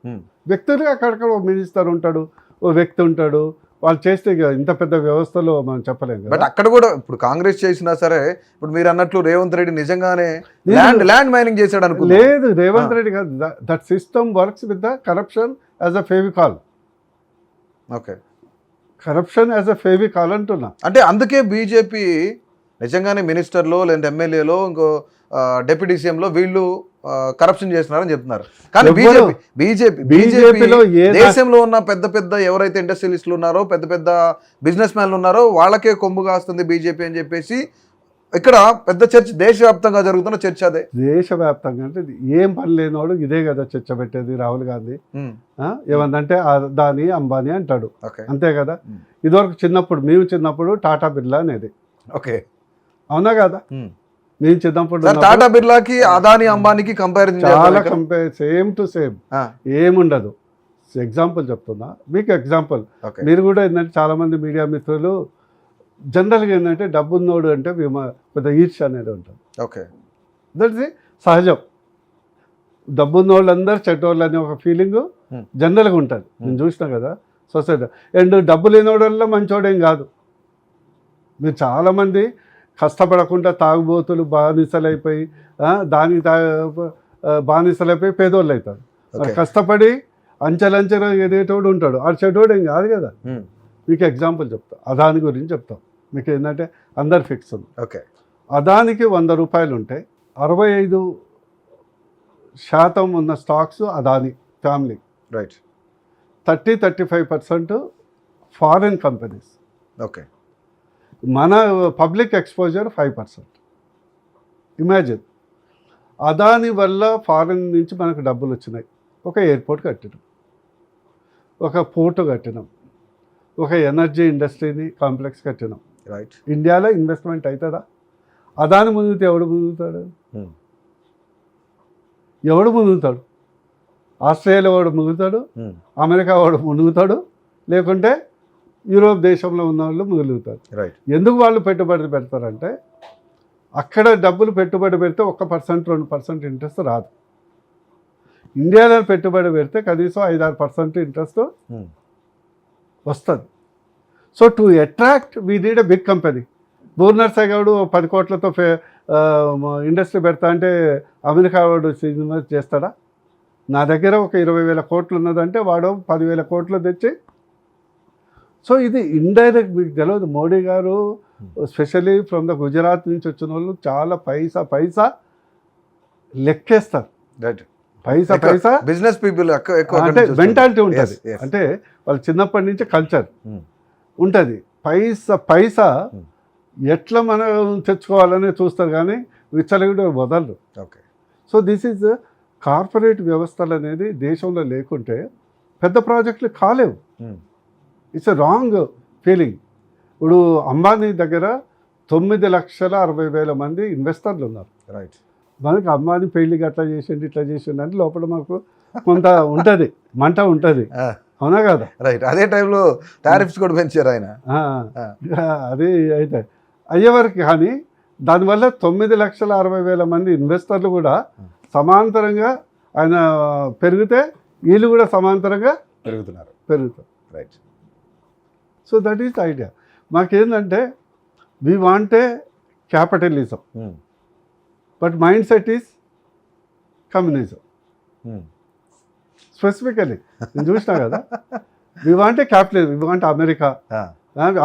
Hmm. వ్యక్తులుగా అక్కడక్కడ ఓ మినిస్టర్ ఉంటాడు, ఓ వ్యక్తి ఉంటాడు, వాళ్ళు చేస్తే ఇక ఇంత పెద్ద వ్యవస్థలో మనం చెప్పలేము బట్ కదా. అక్కడ కూడా ఇప్పుడు కాంగ్రెస్ చేసినా సరే ఇప్పుడు మీరు అన్నట్లు రేవంత్ రెడ్డి నిజంగానే లేదు. ల్యాండ్ మైనింగ్ చేశాడు అనుకో. లేదు, రేవంత్ రెడ్డి గారు that system works with the corruption as a Fevicol. Okay. Corruption as a Fevicol అంటున్నా. అంటే అందుకే బీజేపీ నిజంగానే మినిస్టర్లో లేదంటే ఎమ్మెల్యేలో ఇంకో డిప్యూటీ సీఎంలో వీళ్ళు కరప్షన్ చేస్తున్నారని చెప్తున్నారు. కానీ ఎవ్వరు- బీజేపీలో ఏ దేశంలో ఉన్న పెద్ద పెద్ద ఎవరైతే ఇండస్ట్రియలిస్టులు ఉన్నారో పెద్ద పెద్ద బిజినెస్ మ్యాన్లు ఉన్నారో వాళ్ళకే కొమ్ము కాస్తుంది బీజేపీ అని చెప్పేసి ఇక్కడ పెద్ద చర్చ దేశవ్యాప్తంగా జరుగుతున్న చర్చ అదే. దేశవ్యాప్తంగా అంటే ఏం పని లేనివాడు ఇదే కదా చర్చ పెట్టేది రాహుల్ గాంధీ. ఉమ్. ఏమందంటే అదాని అంబానీ అంటాడు, ఓకే. అంతే కదా. ఇదివరకు మేము చిన్నప్పుడు టాటా బిర్లా అనేది, ఓకే. అవునా కదా. ఉమ్. మేము చిన్నప్పుడు సార్ టాటా బిర్లాకి అదాని అంబానీకి కంపారిజన్ చాలా సేమ్ టు సేమ్ ఏముండదు. ఎగ్జాంపుల్ చెప్తున్నా మీకు. ఎగ్జాంపుల్ మీరు కూడా ఏంటంటే చాలామంది మీడియా మిత్రులు జనరల్గా ఏంటంటే డబ్బు ఉన్నోడు అంటే పెద్ద ఈర్ష్య అనేది ఉంటుంది. ఓకే. దట్ ఇస్ సహజం. డబ్బు ఉన్న వాళ్ళందరూ చెడ్డోళ్ళు అనే ఒక ఫీలింగ్ జనరల్గా ఉంటుంది. నేను చూసినా కదా సొసైటీ. అండ్ డబ్బు లేనివాడల్లా మంచోడేం కాదు. మీరు చాలామంది కష్టపడకుండా తాగుబోతులు బానిసలైపోయి దానికి బానిసలైపోయి పేదోళ్ళు అవుతారు. కష్టపడి అంచెలంచెలు ఎదిగేటోడు ఉంటాడు, ఆ చెడ్డోడు ఏం కాదు కదా. మీకు ఎగ్జాంపుల్ చెప్తా, అదాని గురించి చెప్తాం మీకు. ఏంటంటే అందరు ఫిక్స్ ఉంది. ఓకే. అదానికి 100 రూపాయలు ఉంటాయి, 65% ఉన్న stocks Adani family, right. 30-35% foreign companies. Okay. మన పబ్లిక్ ఎక్స్పోజర్ 5%. ఇమాజిన్, అదాని వల్ల ఫారిన్ నుంచి మనకు డబ్బులు వచ్చినాయి. ఒక ఎయిర్పోర్ట్ కట్టినాం, ఒక పోర్టు కట్టినాం, ఒక ఎనర్జీ ఇండస్ట్రీని కాంప్లెక్స్ కట్టినాం. రైట్. ఇండియాలో ఇన్వెస్ట్మెంట్ అవుతుందా? అదాని మునుగుతే ఎవడు మునుగుతాడు? ఎవడు మునుగుతాడు? ఆస్ట్రేలియా వాడు మునుగుతాడు, అమెరికా వాడు మునుగుతాడు, లేకుంటే యూరోప్ దేశంలో ఉన్న వాళ్ళు మునుగుతారు. రైట్. ఎందుకు వాళ్ళు పెట్టుబడి పెడతారంటే అక్కడ డబ్బులు పెట్టుబడి పెడితే 1%, 2% ఇంట్రెస్ట్ రాదు. ఇండియాలో పెట్టుబడి పెడితే కనీసం 5-6% ఇంట్రెస్ట్ వస్తుంది. So to attract we need a big company. బూర్నర్సే గౌడు 10 కోట్లతో ఇండస్ట్రీ పెడతా అంటే అమెరికా వాడు ఇన్వెస్ట్ చేస్తాడా? నా దగ్గర ఒక 20,000 కోట్లు ఉన్నదంటే వాడు 10,000 కోట్లు తెచ్చి. సో ఇది ఇండైరెక్ట్, మీకు తెలియదు. మోడీ గారు స్పెషలీ ఫ్రమ్ ద గుజరాత్ నుంచి వచ్చిన వాళ్ళు చాలా పైసా లెక్కేస్తారు. రైట్. పైసా బిజినెస్ పీపుల్ అంటే మెంటాలిటీ ఉంటుంది. అంటే వాళ్ళు చిన్నప్పటి నుంచి కల్చర్ ఉంటుంది. పైసా ఎట్లా మనం తెచ్చుకోవాలని చూస్తారు, కానీ విచ్చలవిడి వదలరు. ఓకే. సో దిస్ ఈజ్ కార్పొరేట్ వ్యవస్థలు అనేది దేశంలో లేకుంటే పెద్ద ప్రాజెక్టులు కాలేవు. It's a wrong feeling. ఇప్పుడు అంబానీ దగ్గర 9,60,000 మంది ఇన్వెస్టర్లు ఉన్నారు. రైట్. మనకి అంబానీ పెళ్ళికి అట్లా చేసిండు ఇట్లా చేసిండు అని లోపల మాకు కొంత ఉంటుంది, మంట ఉంటుంది, అవునా కదా. రైట్. అదే టైంలో టారిఫ్స్ కూడా పెంచారు ఆయన. అది అయితే అయ్యేవరకు. కానీ దానివల్ల 9,60,000 మంది ఇన్వెస్టర్లు కూడా సమాంతరంగా ఆయన పెరిగితే వీళ్ళు కూడా సమాంతరంగా పెరుగుతారు. Right. So that is the idea. మాకేంటంటే we want a capitalism, but mind set is communism. Specifically నేను చూసినా కదా. We want a capitalism, we want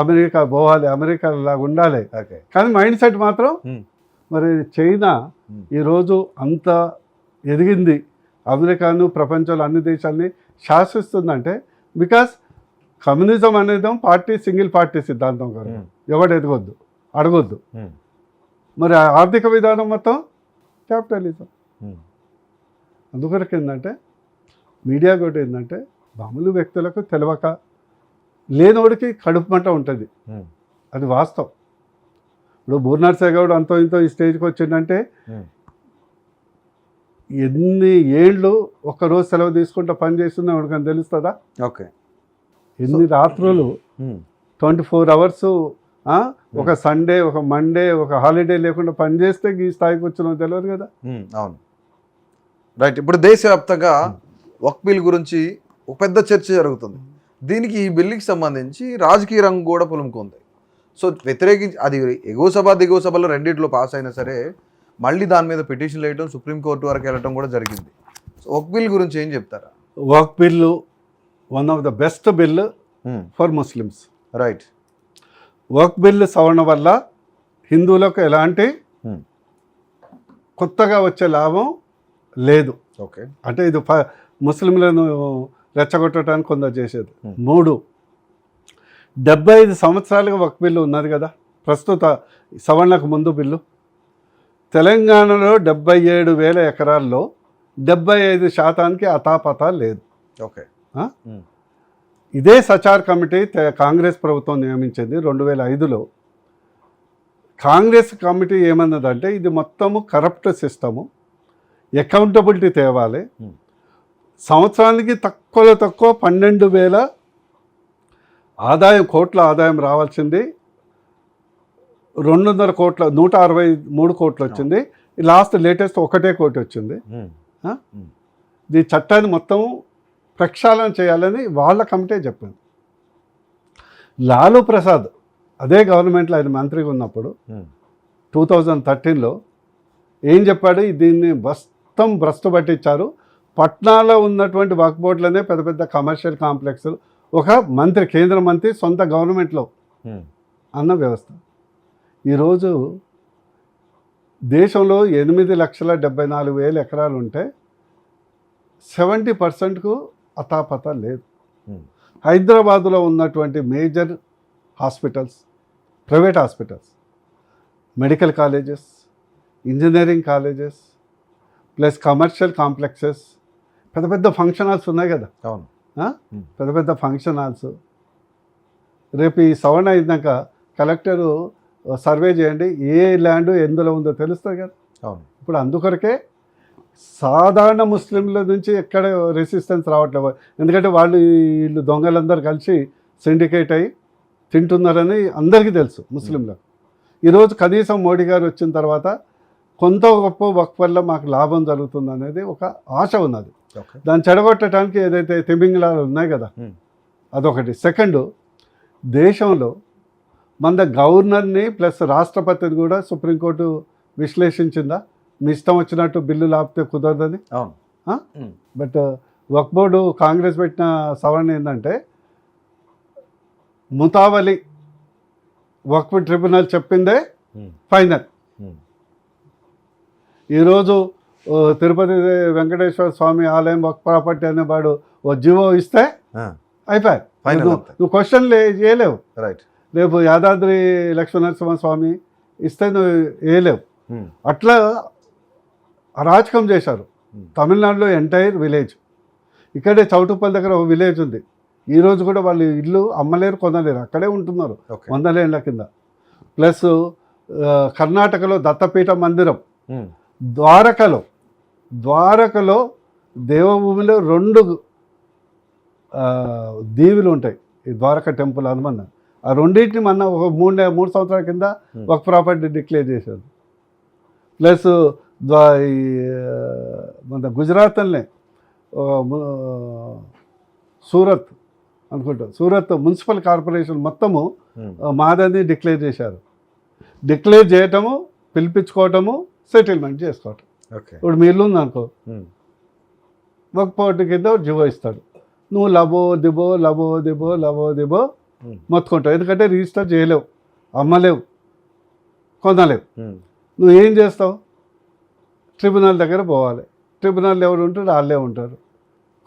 America పోవాలి, అమెరికా లాగా ఉండాలి. కానీ మైండ్ సెట్ మాత్రం మరి చైనా ఈరోజు అంత ఎదిగింది, అమెరికాను ప్రపంచంలో అన్ని దేశాలని శాసిస్తుందంటే బికాస్ కమ్యూనిజం అనేది పార్టీ, సింగిల్ పార్టీ సిద్ధాంతం కదా. ఎవడు ఎదగొద్దు, అడగొద్దు. మరి ఆర్థిక విధానం మొత్తం క్యాపిటలిజం. అందుకొరకు ఏంటంటే మీడియా కూడా ఏంటంటే మామూలు వ్యక్తులకు తెలియక, లేనోడికి కడుపు మంట ఉంటుంది. అది వాస్తవం. ఇప్పుడు బూర్నర్సే గౌడ్ అంతో ఇంతో ఈ స్టేజ్కి వచ్చిందంటే ఎన్ని ఏళ్ళు ఒక్కరోజు సెలవు తీసుకుంటా పని చేస్తుందో ఎవరికైనా తెలుస్తుందా? ఓకే. ఎన్ని రాత్రులు 24 అవర్స్ ఒక సండే, ఒక మండే, ఒక హాలిడే లేకుండా పని చేస్తే ఈ స్థాయికి వచ్చినో తెలియదు కదా. అవును, రైట్. ఇప్పుడు దేశవ్యాప్తంగా వక్ఫ్ బిల్ గురించి ఒక పెద్ద చర్చ జరుగుతుంది. దీనికి ఈ బిల్లుకి సంబంధించి రాజకీయ రంగు కూడా పులుముకుంది. సో వ్యతిరేకించి అది ఎగువ సభ దిగువ సభలో రెండింటిలో పాస్ అయినా సరే మళ్ళీ దాని మీద పిటిషన్లు వేయడం, సుప్రీంకోర్టు వరకు వెళ్ళడం కూడా జరిగింది. సో వక్ఫ్ బిల్ గురించి ఏం చెప్తారా? వక్ఫ్ bill one of the best bill for Muslims. Right. వక్ఫ్ బిల్లు సవరణ వల్ల హిందువులకు ఎలాంటి కొత్తగా వచ్చే లాభం లేదు. ఓకే. అంటే ఇది ముస్లింలను రెచ్చగొట్టడానికి కొందరు చేసేది. 3 75 సంవత్సరాలుగా వక్ఫ్ బిల్లు ఉన్నది కదా, ప్రస్తుత సవరణకు ముందు బిల్లు. తెలంగాణలో 77,000 ఎకరాల్లో 75% అతాపతా లేదు. ఓకే. ఇదే సచార్ కమిటీ కాంగ్రెస్ ప్రభుత్వం నియమించింది 2005లో. కాంగ్రెస్ కమిటీ ఏమన్నదంటే ఇది మొత్తము కరప్ట్ సిస్టము, అకౌంటబిలిటీ తేవాలి. సంవత్సరానికి తక్కువలో తక్కువ 12,000 కోట్ల ఆదాయం రావాల్సింది. 200 కోట్ల 163 కోట్లు వచ్చింది. లాస్ట్ లేటెస్ట్ 1 కోటి వచ్చింది. ఈ చట్టాన్ని మొత్తం ప్రక్షాళన చేయాలని వాళ్ళ కమిటీ చెప్పింది. లాలూ ప్రసాద్ అదే గవర్నమెంట్లో ఆయన మంత్రిగా ఉన్నప్పుడు 2013లో ఏం చెప్పాడు, దీన్ని మొత్తం భ్రష్టు పట్టించారు. పట్నాలో ఉన్నటువంటి వక్ఫ్ బోర్డులనే పెద్ద పెద్ద కమర్షియల్ కాంప్లెక్స్లు ఒక మంత్రి, కేంద్ర మంత్రి సొంత గవర్నమెంట్లో అన్న వ్యవస్థ. ఈరోజు దేశంలో 8,74,000 ఎకరాలు ఉంటే 70%కు అతాపతా లేదు. హైదరాబాదులో ఉన్నటువంటి major hospitals, private hospitals, medical colleges, engineering colleges plus commercial complexes, పెద్ద పెద్ద ఫంక్షన్ హాల్స్ ఉన్నాయి కదా. అవును. పెద్ద పెద్ద ఫంక్షన్ హాల్స్. రేపు ఈ సవరణ అయినాక కలెక్టరు సర్వే చేయండి, ఏ ల్యాండ్ ఎందులో ఉందో తెలుస్తుంది కదా. అవును. ఇప్పుడు అందుకొరకే సాధారణ ముస్లింల నుంచి ఎక్కడ రెసిస్టెన్స్ రావట్లేదు. ఎందుకంటే వీళ్ళు దొంగలందరూ కలిసి సిండికేట్ అయ్యి తింటున్నారని అందరికీ తెలుసు ముస్లింలకు. ఈరోజు కనీసం మోడీ గారు వచ్చిన తర్వాత కొంత గొప్ప వక్ఫ్ వల్ల మాకు లాభం జరుగుతుంది అనేది ఒక ఆశ ఉన్నది. దాన్ని చెడగొట్టడానికి ఏదైతే తిమింగళాలు ఉన్నాయి కదా, అదొకటి. సెకండ్, దేశంలో మన గవర్నర్ని ప్లస్ రాష్ట్రపతిని కూడా సుప్రీంకోర్టు విశ్లేషించిందా, మీ ఇష్టం వచ్చినట్టు బిల్లు ఆపితే కుదరదని. బట్ వక్ఫ్ బోర్డు కాంగ్రెస్ పెట్టిన సవరణ ఏంటంటే ముతావలి వక్ఫ్ ట్రిబ్యునల్ చెప్పిందే ఫైనల్. ఈరోజు తిరుపతి వెంకటేశ్వర స్వామి ఆలయం వక్ఫ్ ప్రాపర్టీ అనేవాడు ఓ జీవో ఇస్తే అయిపోయాయి, నువ్వు క్వశ్చన్ చేయలేవు. రైట్. రేపు యాదాద్రి లక్ష్మీనరసింహ స్వామి ఇస్తే నువ్వు వేయలేవు. అట్లా అరాచకం చేశారు. తమిళనాడులో ఎంటైర్ విలేజ్, ఇక్కడే చౌటుప్పల్ దగ్గర ఒక విలేజ్ ఉంది. ఈరోజు కూడా వాళ్ళు ఇల్లు అమ్మలేరు, కొనలేరు, అక్కడే ఉంటున్నారు 100 ఏళ్ల కింద. ప్లస్ కర్ణాటకలో దత్తపీఠ మందిరం, ద్వారకలో దేవభూమిలో 2 దీవులు ఉంటాయి. ఈ ద్వారక టెంపుల్ హనుమన్న, ఆ రెండింటిని మన ఒక 3 సంవత్సరాల కింద ఒక ప్రాపర్టీ డిక్లేర్ చేశారు. ప్లస్ మన గుజరాత్లోనే సూరత్ అనుకుంటా, సూరత్ మున్సిపల్ కార్పొరేషన్ మొత్తము మాదని డిక్లేర్ చేశారు. డిక్లేర్ చేయటము, పిలిపించుకోవటము, సెటిల్మెంట్ చేసుకోవటం. ఇప్పుడు మీ ఇల్లు ఉంది అనుకో, వక్ఫ్ బోర్డు కింద జీవో ఇస్తాడు, నువ్వు లబో దిబో మొత్తుకుంటావు. ఎందుకంటే రిజిస్టర్ చేయలేవు, అమ్మలేవు, కొనలేవు. నువ్వు ఏం చేస్తావు, ట్రిబ్యునల్ దగ్గర పోవాలి. ట్రిబ్యునల్ ఎవరు ఉంటారు, వాళ్ళే ఉంటారు.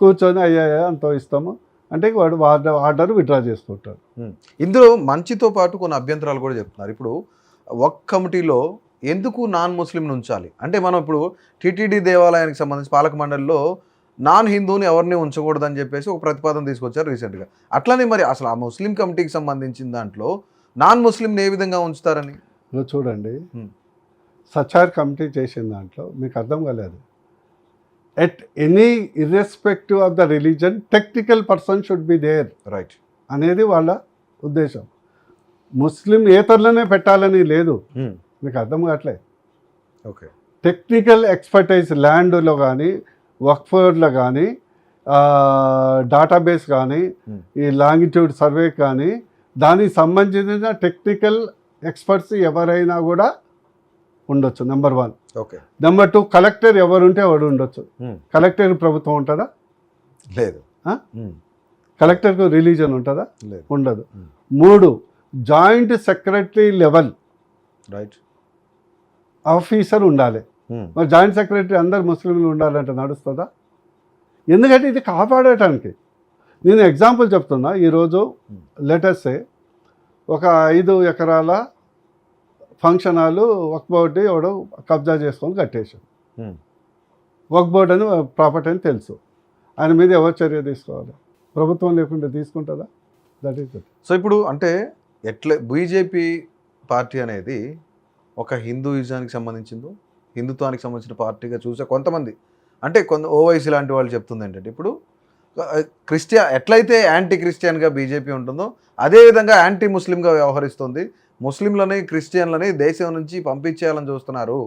కూర్చొని అయ్యా అంత ఇస్తాము అంటే వాడు ఆర్డర్ విత్డ్రా చేసుకుంటారు. ఇందులో మంచితో పాటు కొన్ని అభ్యంతరాలు కూడా చెప్తున్నారు. ఇప్పుడు వక్ఫ్ కమిటీలో ఎందుకు నాన్ ముస్లింను ఉంచాలి అంటే, మనం ఇప్పుడు టీటీడీ దేవాలయానికి సంబంధించి పాలక మండలిలో నాన్ హిందూని ఎవరిని ఉంచకూడదని చెప్పేసి ఒక ప్రతిపాదన తీసుకొచ్చారు రీసెంట్గా. అట్లనే మరి అసలు ఆ ముస్లిం కమిటీకి సంబంధించిన దాంట్లో నాన్ ముస్లింని ఏ విధంగా ఉంచుతారని? నువ్వు చూడండి, Hmm. సచార్ కమిటీ చేసిన దాంట్లో మీకు అర్థం కాలేదు. At any irrespective of the religion technical person should be there right. అనేది వాళ్ళ ఉద్దేశం. ముస్లిం ఏతరులనే పెట్టాలని లేదు, మీకు అర్థం కావట్లే. ఓకే. టెక్నికల్ ఎక్స్పర్టైజ్ ల్యాండ్లో కానీ వర్క్ఫోర్డ్లో కానీ డేటాబేస్ కానీ ఈ లాంగిట్యూడ్ సర్వే కానీ దానికి సంబంధించిన టెక్నికల్ ఎక్స్పర్ట్స్ ఎవరైనా కూడా ఉండొచ్చు. నెంబర్ 1. ఓకే. నెంబర్ 2, కలెక్టర్ ఎవరుంటే వాడు ఉండొచ్చు. కలెక్టర్ ప్రభుత్వం ఉంటుందా? లేదు. కలెక్టర్కు రిలీజన్ ఉంటుందా? లేదు. ఉండదు. 3, joint secretary level right officer ఉండాలి. మరి జాయింట్ సెక్రటరీ అందరు ముస్లింలు ఉండాలంటే నడుస్తుందా? ఎందుకంటే ఇది కాపాడటానికి. నేను ఎగ్జాంపుల్ చెప్తున్నా. ఈరోజు లెటర్సే ఒక 5 ఎకరాల ఫంక్షన్ హాలు వక్ఫ్ బోర్డు ఎవడో కబ్జా చేసుకొని కట్టేశాం. వక్ఫ్ బోర్డు అని ప్రాపర్టీ అని తెలుసు. ఆయన మీద ఎవరు చర్య తీసుకోవాలి? ప్రభుత్వం లేకుండా తీసుకుంటుందా? That is it. సో ఇప్పుడు అంటే ఎట్లా బీజేపీ పార్టీ అనేది ఒక హిందూయిజానికి సంబంధించిందో హిందుత్వానికి సంబంధించిన పార్టీగా చూసే కొంతమంది, అంటే ఓవైసీ లాంటి వాళ్ళు చెప్తుంది ఏంటంటే ఇప్పుడు ఎట్లయితే యాంటీ క్రిస్టియన్గా బీజేపీ ఉంటుందో అదేవిధంగా యాంటీ ముస్లింగా వ్యవహరిస్తుంది. ముస్లింలని క్రిస్టియన్లని దేశం నుంచి పంపించేయాలని చూస్తున్నారు.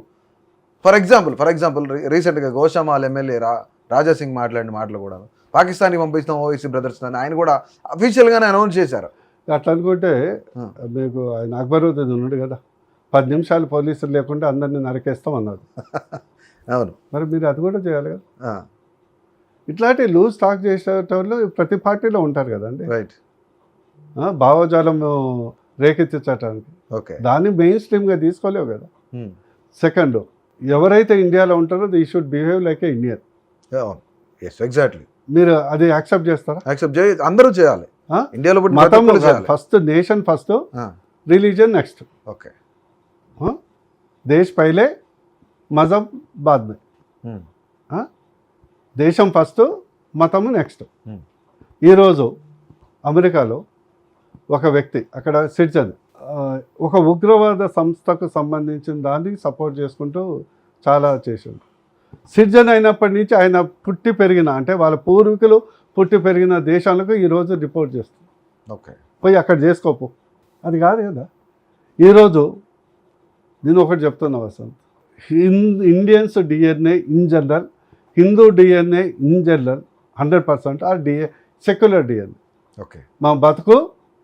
ఫర్ ఎగ్జాంపుల్ రీసెంట్గా గోషామాల్ ఎమ్మెల్యే రాజాసింగ్ మాట్లాడిన మాటలు కూడా పాకిస్తాన్కి పంపిస్తాం ఓవైసీ బ్రదర్స్ అని ఆయన కూడా అఫీషియల్గానే అనౌన్స్ చేశారు. అట్లా అనుకుంటే మీకు ఆయన అక్బరుద్దీన్ ఉన్నాడు కదా, 10 నిమిషాలు పోలీసులు లేకుండా అందరినీ నరికేస్తాం అన్నాడు. అవును. మరి మీరు అది కూడా చేయాలి కదా. ఇట్లాంటి లూజ్ టాక్ చేసేటోళ్ళు ప్రతి పార్టీలో ఉంటారు కదండి. రైట్. భావజాలం రేకెత్తించడానికి. ఓకే. దాన్ని మెయిన్ స్ట్రీమ్గా తీసుకోలేవు కదా. సెకండ్, ఎవరైతే ఇండియాలో ఉంటారో they should behave like a Indian. Exactly. మీరు అది యాక్సెప్ట్ చేస్తారా? అందరూ చేయాలి. ఇండియాలో మతం first, nation first, religion next. Okay. దేశ్ పైలే మజహబ్ బాద్ మే. దేశం ఫస్ట్, మతము నెక్స్ట్. ఈరోజు అమెరికాలో ఒక వ్యక్తి అక్కడ సిటిజన్ ఒక ఉగ్రవాద సంస్థకు సంబంధించిన దానికి సపోర్ట్ చేసుకుంటూ చాలా చేసిండు. సిటిజన్ అయినప్పటి నుంచి ఆయన పుట్టి పెరిగిన, అంటే వాళ్ళ పూర్వీకులు పుట్టి పెరిగిన దేశాలకు ఈరోజు రిపోర్ట్ చేస్తుంది. ఓకే. పోయి అక్కడ చేసుకోపో. అది కాదు కదా. ఈరోజు నేను ఒకటి చెప్తున్నా Vasanth, Indians DNA in general, Hindu DNA in general 100% ఆ సెక్యులర్ డిఎన్ఏ. ఓకే. మా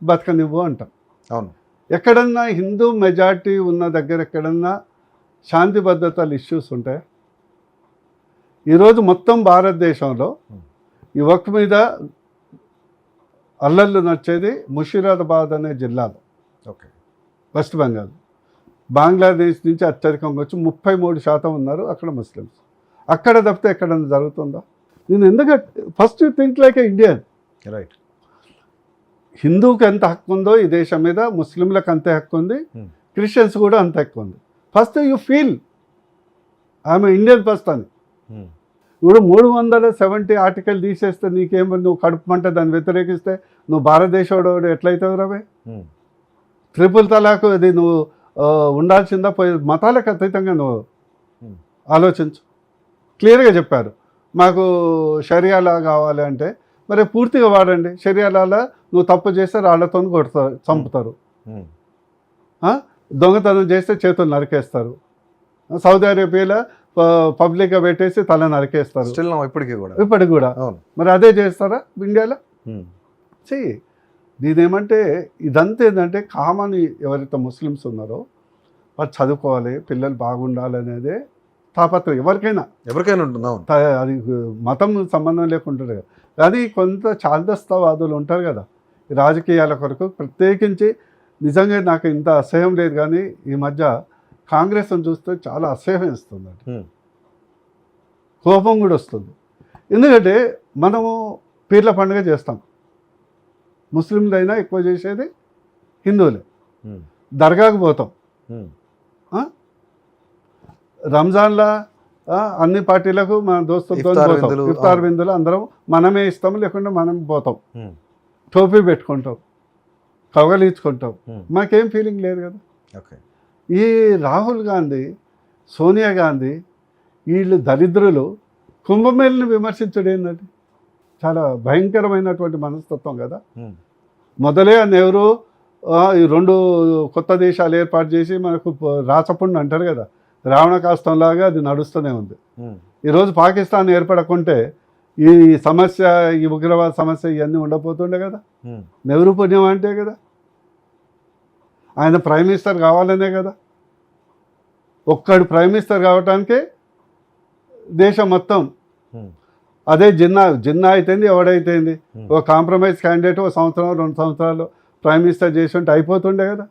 బతకనివ్వు అంటాం. అవును. ఎక్కడన్నా హిందూ మెజారిటీ ఉన్న దగ్గర ఎక్కడన్నా శాంతి భద్రతల ఇష్యూస్ ఉంటాయి. ఈరోజు మొత్తం భారతదేశంలో ఈ వక్ఫ్ మీద అల్లర్లు నడిచేది ముషీరాబాద్ అనే జిల్లాలో. ఓకే. వెస్ట్ బెంగాల్, బంగ్లాదేశ్ నుంచి అత్యధికంగా వచ్చి 33% ఉన్నారు అక్కడ ముస్లిమ్స్. అక్కడ తప్పితే ఎక్కడన్నా జరుగుతుందా? నేను ఎందుకంటే first think like a Indian. Right. హిందూకి ఎంత హక్కు ఉందో ఈ దేశం మీద, ముస్లింలకు అంతే హక్కు ఉంది, క్రిస్టియన్స్ కూడా అంత హక్కు ఉంది. First you feel I'm Indian first అని. ఇప్పుడు 370 ఆర్టికల్ తీసేస్తే నీకేమో నువ్వు కడుపుమంటే దాన్ని వ్యతిరేకిస్తే నువ్వు భారతదేశంలో ఎట్లయితావు రావే? 3 తలాకు అది నువ్వు ఉండాల్సిందా? పోయి మతాలకు అతీతంగా నువ్వు ఆలోచించు. క్లియర్గా చెప్పారు మాకు షరియాలా కావాలి అంటే, మరి పూర్తిగా వాడండి. షరియాలా నువ్వు తప్పు చేస్తే రాళ్లతో కొడతారు, చంపుతారు. దొంగతనం చేస్తే చేతులు నరికేస్తారు. సౌదీ అరేబియాలో పబ్లిక్గా పెట్టేసి తల నరికేస్తారు ఇప్పటికి కూడా. మరి అదే చేస్తారా ఇండియాలో? చెయ్యి. నేనేమంటే ఇదంతా ఏంటంటే కామన్ ఎవరైతే ముస్లిమ్స్ ఉన్నారో వాళ్ళు చదువుకోవాలి, పిల్లలు బాగుండాలి అనేదే తాపత్రయం ఎవరికైనా ఉంటుంది. అది మతం సంబంధం లేకుంటుంది కదా. కానీ కొంత చాందస్తవాదులు ఉంటారు కదా ఈ రాజకీయాల కొరకు. ప్రత్యేకించి నిజంగా నాకు ఇంత అసహ్యం లేదు, కానీ ఈ మధ్య కాంగ్రెస్ని చూస్తే చాలా అసహ్యం ఇస్తుందండి, కోపం కూడా వస్తుంది. ఎందుకంటే మనము పీర్ల పండుగ చేస్తాం, ముస్లింలైనా ఎక్కువ చేసేది హిందువులే. దర్గాకు పోతాం, రంజాన్లా అన్ని పార్టీలకు మన దోస్తులతో పోతాం, ఇఫ్తార్ విందులు అందరం మనమే ఇస్తాం, లేకుంటే మనం పోతాం, టోపీ పెట్టుకుంటాం. కవగలించుకుంటాం. మాకేం ఫీలింగ్ లేదు కదా. ఓకే. ఈ రాహుల్ గాంధీ, సోనియా గాంధీ వీళ్ళు దరిద్రులు కుంభమేళని విమర్శించడం ఏంటంటే చాలా భయంకరమైనటువంటి మనస్తత్వం కదా. మొదలే నెహ్రూ ఈ 2 కొత్త దేశాలు ఏర్పాటు చేసి మనకు రాచపుండు అంటారు కదా, రావణ కాష్టంలాగా అది నడుస్తూనే ఉంది. ఈరోజు పాకిస్తాన్ ఏర్పడకుంటే ఈ సమస్య, ఈ ఉగ్రవాద సమస్య ఇవన్నీ ఉండబోతుండే కదా. నెహ్రూ పుణ్యం అంటే కదా, ఆయన ప్రైమ్ మినిస్టర్ కావాలనే కదా. ఒక్కడు ప్రైమ్ మినిస్టర్ కావటానికే దేశం మొత్తం అదే జిన్నా అయితేంది, ఎవడైతేంది ఒక కాంప్రమైజ్ క్యాండిడేట్ 1 సంవత్సరం 2 సంవత్సరాలు ప్రైమ్ మినిస్టర్ చేసి ఉంటే అయిపోతుండే కదా.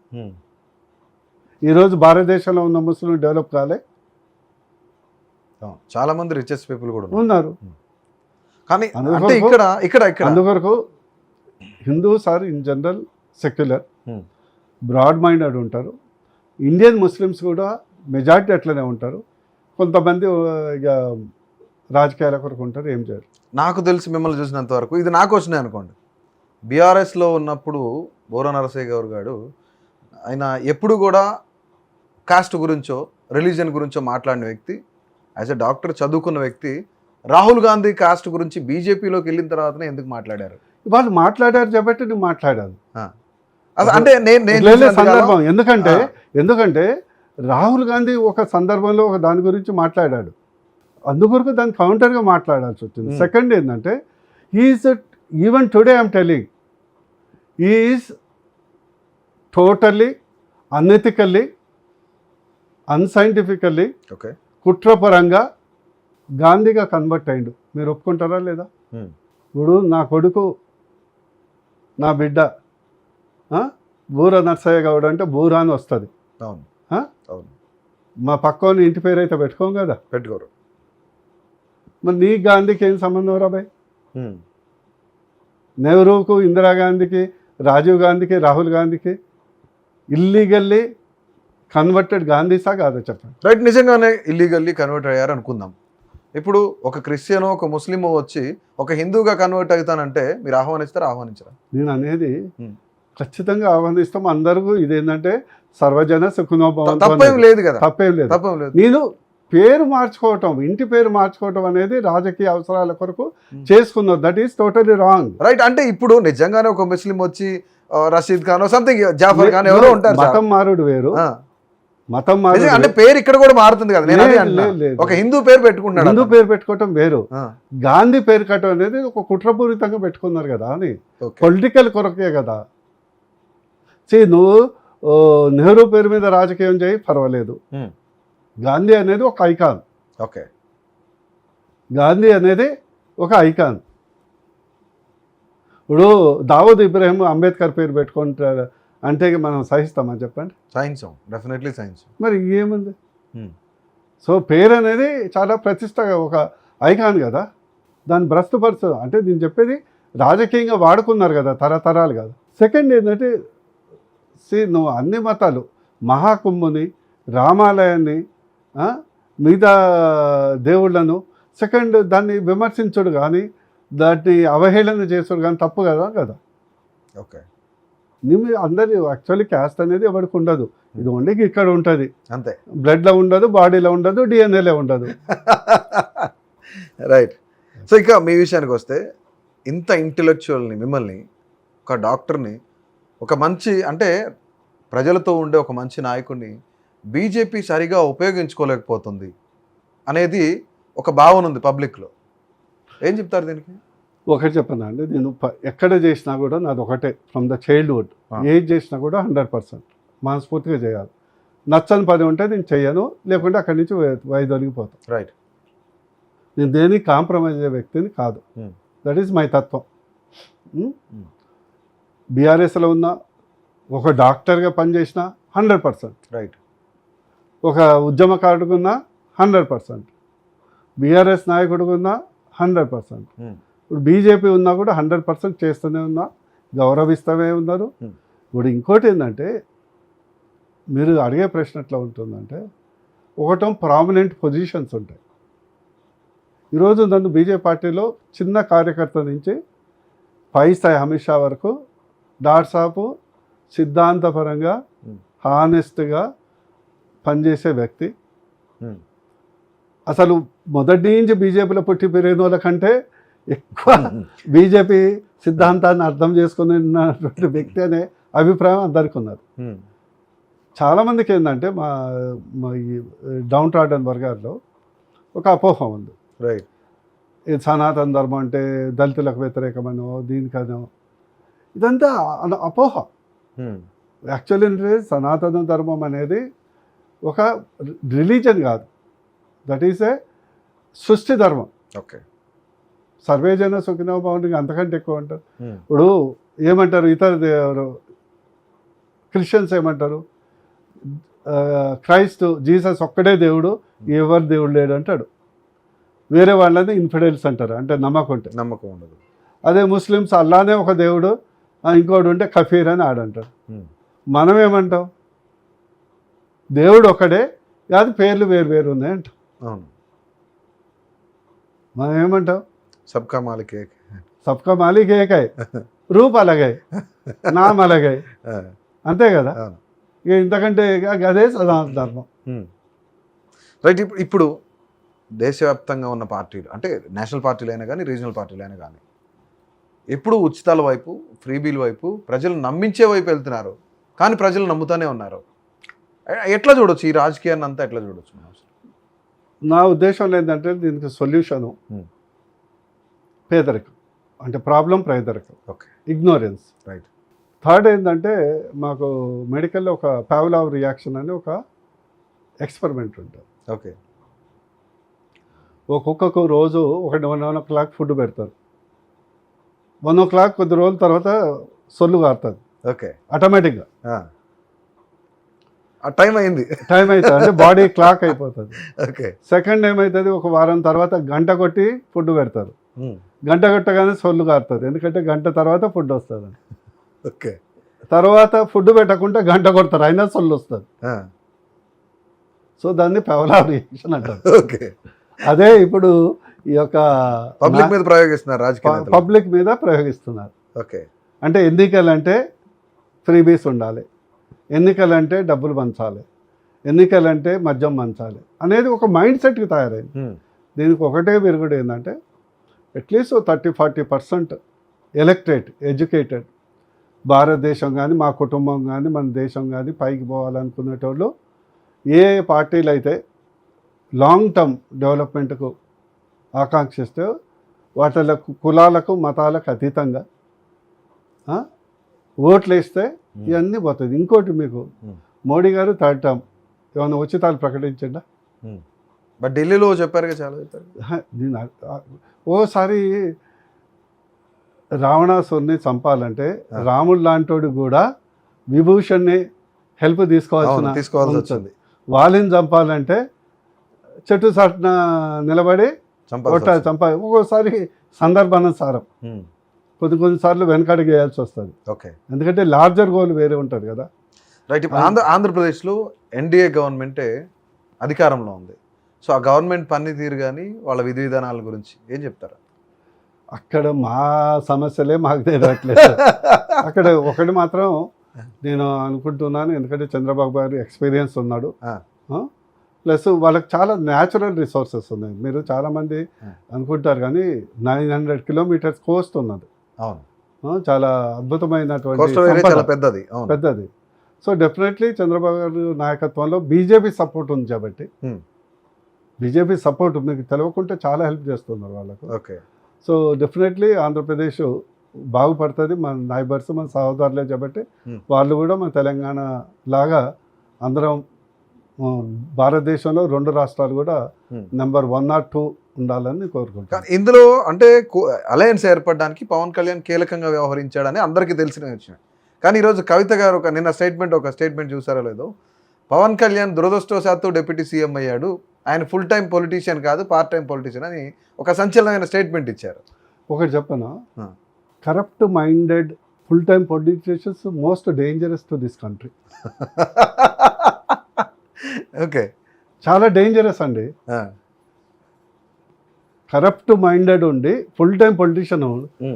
ఈరోజు భారతదేశంలో ఉన్న ముస్లిం డెవలప్ కాలే, చాలా మంది రిచెస్ట్ పీపుల్ కూడా ఉన్నారు. కానీ అంటే ఇక్కడ అందువరకు Hindus are in general secular, broad minded ఉంటారు. ఇండియన్ ముస్లిమ్స్ కూడా మెజారిటీ అట్లనే ఉంటారు. కొంతమంది ఇక రాజకీయాల కొరకు ఉంటారు, ఏం చేయరు. నాకు తెలిసి మిమ్మల్ని చూసినంత వరకు ఇది నాకు వచ్చినాయి అనుకోండి. బీఆర్ఎస్లో ఉన్నప్పుడు బోరా నరసయ్య గారు ఆయన ఎప్పుడు కూడా కాస్ట్ గురించో రిలీజన్ గురించో మాట్లాడిన వ్యక్తి, యాజ్ ఎ డాక్టర్ చదువుకున్న వ్యక్తి. రాహుల్ గాంధీ కాస్ట్ గురించి బీజేపీలోకి వెళ్ళిన తర్వాతనే ఎందుకు మాట్లాడారు? వాళ్ళు మాట్లాడారు కాబట్టి నేను మాట్లాడాను. అంటే సందర్భం ఎందుకంటే రాహుల్ గాంధీ ఒక సందర్భంలో ఒక దాని గురించి మాట్లాడాడు, అందుకొరకు దాని కౌంటర్గా మాట్లాడాల్సి వచ్చింది. సెకండ్ ఏంటంటే is even today I'm telling is totally unethically, unscientifically, కుట్రపరంగా గాంధీగా కన్వర్ట్ అయ్యిండు. మీరు ఒప్పుకుంటారా లేదా? ఇప్పుడు నా కొడుకు, నా బిడ్డ బూర నర్సయ్య గౌడ్ అంటే బూరా అని వస్తుంది. మా పక్కని ఇంటి పేరు అయితే పెట్టుకోం కదా, పెట్టుకోరు. మరి నీ గాంధీకి ఏం సంబంధం రా బాయ్? నెహ్రూకు, ఇందిరాగాంధీకి, రాజీవ్ గాంధీకి, రాహుల్ గాంధీకి ఇల్లీగల్లీ కన్వర్టెడ్ గాంధీసా కాదా చెప్పండి? రైట్, నిజంగానే ఇల్లీగల్లీ కన్వర్ట్ అయ్యారు అనుకుందాం. ఇప్పుడు ఒక క్రిస్టియన్, ఒక ముస్లిం వచ్చి ఒక హిందూగా కన్వర్ట్ అవుతానంటే మీరు ఆహ్వానించరా? నేను అనేది ఖచ్చితంగా ఆహ్వానిస్తాం. అందరూ ఇదేంటంటే సర్వజన సుఖనోభవం, తప్పేం లేదు కదా, తప్పేం లేదు. నేను పేరు మార్చుకోవటం, ఇంటి పేరు మార్చుకోవటం అనేది రాజకీయ అవసరాల కొరకు చేసుకున్నారు. That is totally wrong. Right, అంటే ఇప్పుడు నిజంగానే ఒక ముస్లిం వచ్చి రషీద్ ఖాన్ సంథింగ్, జాఫర్ ఖాన్ ఎవరో ఉంటారు. మతం మారుడు వేరు, మతం మారుడు అంటే పేరు ఇక్కడ కూడా మారుతుంది కదా. ఒక హిందూ పేరు పెట్టుకుంటాడు, హిందూ పేరు పెట్టుకోవటం వేరు. గాంధీ పేరు కట్టడం అనేది ఒక కుట్రపూరితంగా పెట్టుకున్నారు కదా, అని పొలిటికల్ కొరకే కదా. నువ్వు నెహ్రూ పేరు మీద రాజకీయం చేయి పర్వాలేదు. గాంధీ అనేది ఒక ఐకాన్. ఓకే, గాంధీ అనేది ఒక ఐకాన్. ఇప్పుడు దావూద్ ఇబ్రాహిం అంబేద్కర్ పేరు పెట్టుకుంటారు అంటే మనం సహిస్తామని చెప్పండి? సహించాం, డెఫినెట్లీ సహించాం. మరి ఏముంది? సో పేరు అనేది చాలా ప్రతిష్ట, ఒక ఐకాన్ కదా, దాన్ని భ్రష్టపరచదు. అంటే నేను చెప్పేది రాజకీయంగా వాడుకున్నారు కదా తరతరాలు కదా. సెకండ్ ఏంటంటే నువ్వు అన్ని మతాలు, మహాకుంభుని, రామాలయాన్ని, మిగతా దేవుళ్ళను సెకండ్ దాన్ని విమర్శించడు కానీ, దాన్ని అవహేళన చేసుడు కానీ తప్పు కదా. ఓకే, అందరి యాక్చువల్లీ క్యాస్ట్ అనేది ఎవరికి ఉండదు. ఇది ఓన్లీ ఇక్కడ ఉంటుంది అంతే. బ్లడ్లో ఉండదు, బాడీలో ఉండదు, డిఎన్ఏలో ఉండదు. రైట్. సో ఇక మీ విషయానికి వస్తే, ఇంత ఇంటెలెక్చువల్ని, మిమ్మల్ని ఒక డాక్టర్ని, ఒక మంచి అంటే ప్రజలతో ఉండే ఒక మంచి నాయకుడిని బీజేపీ సరిగా ఉపయోగించుకోలేకపోతుంది అనేది ఒక భావన ఉంది పబ్లిక్లో. ఏం చెప్తారు దీనికి? ఒకటి చెప్పనా అండి, నేను ఎక్కడ చేసినా కూడా నాది ఒకటే, ఫ్రమ్ ద చైల్డ్హుడ్ ఏది చేసినా కూడా 100% మనస్ఫూర్తిగా చేయాలి. నచ్చని పని ఉంటే నేను చెయ్యను, లేకుంటే అక్కడి నుంచి వైదొలిగిపోతాను. రైట్, నేను దేనికి కాంప్రమైజ్ అయ్యే వ్యక్తిని కాదు. దట్ ఈస్ మై తత్వం. బీఆర్ఎస్లో ఉన్న ఒక డాక్టర్గా పనిచేసిన 100%, రైట్. ఒక ఉద్యమకారుడిగా ఉన్న 100%, బీఆర్ఎస్ నాయకుడిగా ఉన్న 100%, ఇప్పుడు బీజేపీ ఉన్నా కూడా 100% చేస్తూనే ఉన్నా, గౌరవిస్తూనే ఉన్నారు. ఇప్పుడు ఇంకోటి ఏంటంటే, మీరు అడిగే ప్రశ్న ఎట్లా ఉంటుందంటే, ఒకటం ప్రామినెంట్ పొజిషన్స్ ఉంటాయి. ఈరోజు నన్ను బీజేపీ పార్టీలో చిన్న కార్యకర్త నుంచి పై స్థాయి అమిత్ షా వరకు, డాట్ సాపు సిద్ధాంతపరంగా హానెస్ట్గా పనిచేసే వ్యక్తి. అసలు మొదటి నుంచి బీజేపీలో పుట్టి పెరిగిన వాళ్ళ కంటే ఎక్కువ బీజేపీ సిద్ధాంతాన్ని అర్థం చేసుకుని ఉన్నటువంటి వ్యక్తి అనే అభిప్రాయం అందరికీ ఉన్నది. చాలామందికి ఏంటంటే మా ఈ డౌన్ ట్రాడన్ వర్గాల్లో ఒక అపోహ ఉంది. రైట్. ఇది సనాతన ధర్మం అంటే దళితులకు వ్యతిరేకమనో దీనికనో, ఇదంతా అపోహ. యాక్చువల్లీ అంటే సనాతన ధర్మం అనేది ఒక రిలీజన్ కాదు, దట్ ఈస్ ఏ సృష్టి ధర్మం. ఓకే. సర్వేజన సుఖినో భవంతి అంతకంటే ఎక్కువ అంటారు. ఇప్పుడు ఏమంటారు ఇతర క్రిస్టియన్స్ ఏమంటారు, క్రైస్తు జీసస్ ఒక్కడే దేవుడు, ఎవరు దేవుడు లేడు అంటాడు. వేరే వాళ్ళని ఇన్ఫిడెల్స్ అంటారు, అంటే నమ్మకం ఉండదు. అదే ముస్లిమ్స్ అల్లానే ఒక దేవుడు, ఇంకోటి ఉంటే కఫీర్ అని ఆడంటారు. మనం ఏమంటాం, దేవుడు ఒకడే, అది పేర్లు వేరు వేరు ఉన్నాయి అంటాం. అవును. మనం ఏమంటాం, సబ్కా మాలిక్ ఏక్, సబ్కా మాలిక్ ఏక్ హై, రూప్ అలగై, నామ్ అలగై, అంతే కదా. ఇక ఇంతకంటే అదే సనాతన ధర్మం. రైట్. ఇప్పుడు దేశవ్యాప్తంగా ఉన్న పార్టీలు, అంటే నేషనల్ పార్టీలు అయినా కానీ రీజనల్ పార్టీలు అయినా కానీ, ఎప్పుడు ఉచితాల వైపు, ఫ్రీబీల వైపు, ప్రజలు నమ్మించే వైపు వెళ్తున్నారు, కానీ ప్రజలు నమ్ముతూనే ఉన్నారు. ఎట్లా చూడొచ్చు ఈ రాజకీయాన్ని అంతా, ఎట్లా చూడొచ్చు? నా ఉద్దేశం ఏంటంటే దీనికి సొల్యూషను పేదరికం, అంటే ప్రాబ్లం పేదరికం, ఓకే, ఇగ్నోరెన్స్. రైట్. థర్డ్ ఏంటంటే మాకు మెడికల్లో ఒక పావ్లావ్ రియాక్షన్ అని ఒక ఎక్స్పెరిమెంట్ ఉంటుంది. ఓకే. ఒక కుక్కకు రోజు 1 o'clock ఫుడ్ పెడతారు. 1 o'clock కొద్ది రోజుల తర్వాత సొల్లు కారుతుంది. ఓకే. ఆటోమేటిక్గా టైం అయింది, అంటే బాడీ క్లాక్ అయిపోతుంది. ఓకే. సెకండ్ ఏమవుతుంది, ఒక వారం తర్వాత గంట కొట్టి ఫుడ్ పెడతారు. గంట కొట్టగానే సొల్లు కారుతుంది, ఎందుకంటే గంట తర్వాత ఫుడ్ వస్తుంది. ఓకే. తర్వాత ఫుడ్ పెట్టకుండా గంట కొడతారు, అయినా సొల్లు వస్తుంది. సో దాన్ని పావ్లావ్ రియాక్షన్ అంటారు. ఓకే. అదే ఇప్పుడు ఈ యొక్క పబ్లిక్ మీద ప్రయోగిస్తున్నారు, రాజకీయ పబ్లిక్ మీద ప్రయోగిస్తున్నారు. ఓకే. అంటే ఎన్నికలంటే ఫ్రీబీస్ ఉండాలి, ఎన్నికలంటే డబ్బులు పంచాలి, ఎన్నికలంటే మద్యం పంచాలి అనేది ఒక మైండ్ సెట్కి తయారైంది. దీనికి ఒకటే విరుగుడు ఏంటంటే అట్లీస్ట్ 30-40% ఎలక్టరేట్ ఎడ్యుకేటెడ్, భారతదేశం కానీ మా కుటుంబం కానీ మన దేశం కానీ పైకి పోవాలనుకునేటోళ్ళు ఏ పార్టీలు అయితే లాంగ్ టర్మ్ డెవలప్మెంట్కు ఆకాంక్షిస్తే వాటిలకు కులాలకు మతాలకు అతీతంగా ఓట్లు వేస్తే ఇవన్నీ పోతుంది. ఇంకోటి మీకు మోడీ గారు 3rd term ఏమైనా ఉచితాలు ప్రకటించండా? బట్ ఢిల్లీలో చెప్పారుగా, చాలా చెప్పారు. ఓసారి రావణాసురుని చంపాలంటే రాముడు లాంటోడు కూడా విభూషణ్ని హెల్ప్ తీసుకోవాల్సి వచ్చింది. వాళ్ళని చంపాలంటే చెట్టు చాటున నిలబడి చంపాలి. ఒక్కోసారి సందర్భానుసారం కొన్నిసార్లు వెనకడుగు వేయాల్సి వస్తుంది. ఓకే. ఎందుకంటే లార్జర్ గోల్ వేరే ఉంటుంది కదా. రైట్. ఇప్పుడు ఆంధ్రప్రదేశ్లో ఎన్డీఏ గవర్నమెంటే అధికారంలో ఉంది. సో ఆ గవర్నమెంట్ పనితీరు కానీ వాళ్ళ విధి విధానాల గురించి ఏం చెప్తారు? అక్కడ మా సమస్యలే మాకు తెలియట్లేదు. అక్కడ ఒకటి మాత్రం నేను అనుకుంటున్నాను, ఎందుకంటే చంద్రబాబు గారు ఎక్స్పీరియన్స్ ఉన్నాడు, ప్లస్ వాళ్ళకి చాలా న్యాచురల్ రిసోర్సెస్ ఉన్నాయి. మీరు చాలామంది అనుకుంటారు కానీ 900 kilometers కోస్ట్ ఉన్నది. చాలా అద్భుతమైనటువంటి పెద్దది. సో డెఫినెట్లీ చంద్రబాబు గారు నాయకత్వంలో బీజేపీ సపోర్ట్ ఉంది కాబట్టి, బీజేపీ సపోర్ట్ మీకు తెలవకుంటే చాలా హెల్ప్ చేస్తున్నారు వాళ్ళకు. ఓకే. సో డెఫినెట్లీ ఆంధ్రప్రదేశ్ బాగుపడుతుంది. మన నైబర్స్ మన సహోదరులే కాబట్టి వాళ్ళు కూడా మన తెలంగాణ లాగా అందరం భారతదేశంలో 2 రాష్ట్రాలు కూడా నెంబర్ 1 or 2 ఉండాలని కోరుకుంటాను. ఇందులో అంటే అలయన్స్ ఏర్పడడానికి పవన్ కళ్యాణ్ కీలకంగా వ్యవహరించాడని అందరికీ తెలిసిన విషయం. కానీ ఈరోజు కవిత గారు నిన్న ఒక స్టేట్మెంట్ చూసారో లేదో, పవన్ కళ్యాణ్ దురదృష్టవశాత్తు డిప్యూటీ సీఎం అయ్యాడు, ఆయన ఫుల్ టైం పొలిటీషియన్ కాదు, పార్ట్ టైం పొలిటీషియన్ అని ఒక సంచలనమైన స్టేట్మెంట్ ఇచ్చారు. ఒకటి చెప్పనా, corrupt minded full time politicians most dangerous to this country. Okay. చాలా డేంజరస్ అండి. కరప్ట్ మైండెడ్ ఉండి ఫుల్ టైం పొలిటీషియన్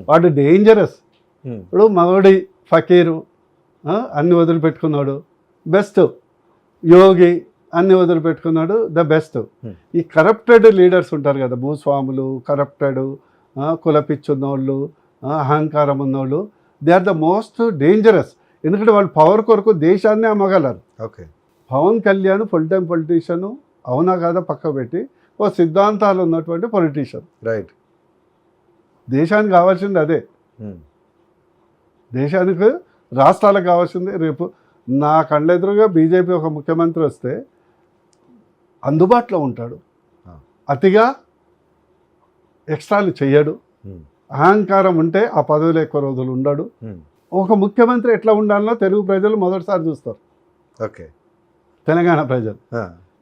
వాడు డేంజరస్. ఇప్పుడు మగోడి ఫకీరు అన్ని వదిలిపెట్టుకున్నాడు బెస్ట్. యోగి అన్ని వదిలిపెట్టుకున్నాడు ద బెస్ట్. ఈ కరప్టెడ్ లీడర్స్ ఉంటారు కదా, భూస్వాములు, కరప్టెడ్, కులపిచ్చున్నోళ్ళు, అహంకారం ఉన్నోళ్ళు, they are the most dangerous. ఎందుకంటే వాళ్ళు పవర్ కొరకు దేశాన్ని అమ్మగలరు. Okay. Pawan Kalyan full time politician అవునా కాదా పక్క పెట్టి ఓ సిద్ధాంతాలు ఉన్నటువంటి పొలిటీషియన్. రైట్. దేశానికి కావాల్సింది అదే. దేశానికి, రాష్ట్రాలకు కావాల్సింది. రేపు నా కళ్ళెదురుగా బీజేపీ ఒక ముఖ్యమంత్రి వస్తే అందుబాటులో ఉంటాడు, అతిగా ఎక్స్ట్రాలు చెయ్యడు, అహంకారం ఉంటే ఆ పదవిలో ఎక్కువ రోజులు ఉండడు. ఒక ముఖ్యమంత్రి ఎట్లా ఉండాలో తెలుగు ప్రజలు మొదటిసారి చూస్తారు. ఓకే. తెలంగాణ ప్రజలు.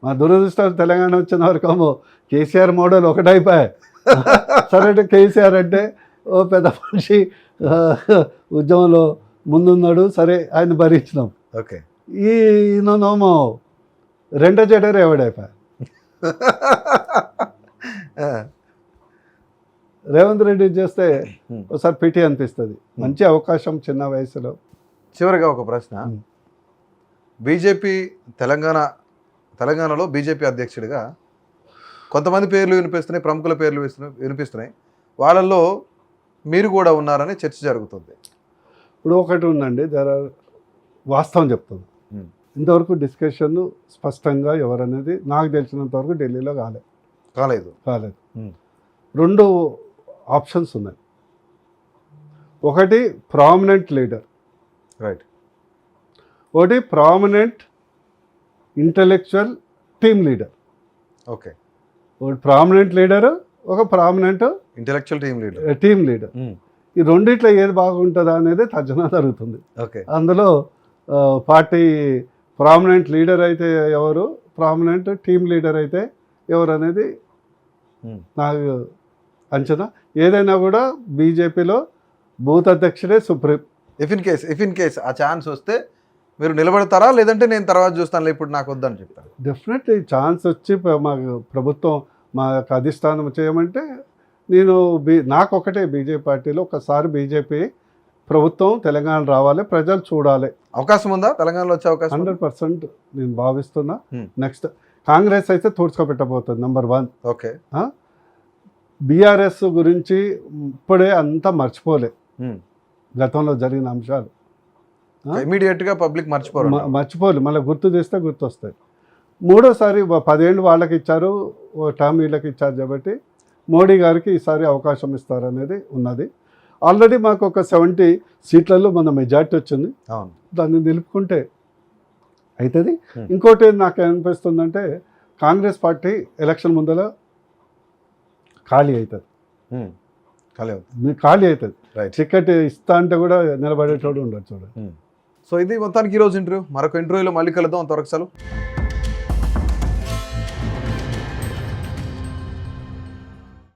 మా దురదృష్టం తెలంగాణ వచ్చిన వరకేమో కేసీఆర్ మోడల్ ఒకటైపోయాయి. సరే కేసీఆర్ అంటే ఓ పెద్ద మనిషి, ఉద్యమంలో ముందున్నాడు, సరే ఆయన భరించినాం. ఓకే. ఈయనోమో రెండో జడేరు ఎవడైపోయా. రేవంత్ రెడ్డి చేస్తే ఒకసారి పిటి అనిపిస్తుంది. మంచి అవకాశం చిన్న వయసులో. చివరిగా ఒక ప్రశ్న. బీజేపీ తెలంగాణలో బీజేపీ అధ్యక్షుడిగా కొంతమంది పేర్లు వినిపిస్తున్నాయి, ప్రముఖుల పేర్లు వినిపిస్తున్నాయి. వాళ్ళల్లో మీరు కూడా ఉన్నారని చర్చ జరుగుతుంది. ఇప్పుడు ఒకటి ఉందండి, వాస్తవం చెప్తుంది. ఇంతవరకు డిస్కషన్ స్పష్టంగా ఎవరనేది నాకు తెలిసినంత వరకు ఢిల్లీలో కాలేదు. రెండు ఆప్షన్స్ ఉన్నాయి. ఒకటి ప్రామినెంట్ లీడర్, రైట్. ఒకటి prominent intellectual team leader. Okay. ఒకటి ప్రామినెంట్ లీడరు, ఒక ప్రామినెంట్ ఇంటలెక్చువల్ టీమ్ లీడర్. ఈ రెండిట్లో ఏది బాగుంటుందా అనేది తర్జన జరుగుతుంది. ఓకే. అందులో పార్టీ ప్రామినెంట్ లీడర్ అయితే ఎవరు, ప్రామినెంట్ టీమ్ లీడర్ అయితే ఎవరు అనేది నాకు అంచనా. ఏదైనా కూడా బీజేపీలో బూత్ అధ్యక్షుడే సుప్రీం. ఇఫ్ ఇన్ కేస్ ఆ ఛాన్స్ వస్తే మీరు నిలబడతారా, లేదంటే నేను తర్వాత చూస్తాను ఇప్పుడు నాకు వద్దని చెప్తాను? డెఫినెట్లీ ఛాన్స్ వచ్చి మాకు ప్రభుత్వం మా యొక్క అధిష్టానం చేయమంటే నేను నాకు ఒకటే బీజేపీ పార్టీలో ఒకసారి బీజేపీ ప్రభుత్వం తెలంగాణ రావాలి, ప్రజలు చూడాలి. అవకాశం ఉందా తెలంగాణలో వచ్చే అవకాశం? 100% నేను భావిస్తున్నా. నెక్స్ట్ కాంగ్రెస్ అయితే తూడ్చుకోబెట్టబోతుంది నెంబర్ 1. ఓకే. బీఆర్ఎస్ గురించి ఇప్పుడే అంతా మర్చిపోలే, గతంలో జరిగిన అంశాలు ఇమీడియట్గా పబ్లిక్ మర్చిపోలే, మళ్ళీ గుర్తు చేస్తే గుర్తొస్తాయి. మూడోసారి 10 ఏళ్ళు వాళ్ళకి ఇచ్చారు, ఓ టర్మ్ వీళ్ళకి ఇచ్చారు కాబట్టి మోడీ గారికి ఈసారి అవకాశం ఇస్తారనేది ఉన్నది. ఆల్రెడీ మాకు ఒక 70 సీట్లలో మన మెజార్టీ వచ్చింది. దాన్ని నిలుపుకుంటే అవుతుంది. ఇంకోటి నాకు అనిపిస్తుందంటే కాంగ్రెస్ పార్టీ ఎలక్షన్ ముందర ఖాళీ అవుతుంది. టికెట్ ఇస్తా అంటే కూడా నిలబడేటోడు ఉండదు చూడండి. సో ఇది మొత్తానికి ఈరోజు ఇంటర్వ్యూ. మరొక ఇంటర్వ్యూలో మళ్ళీ కలుద్దాం. అంతవరకు సెలవు.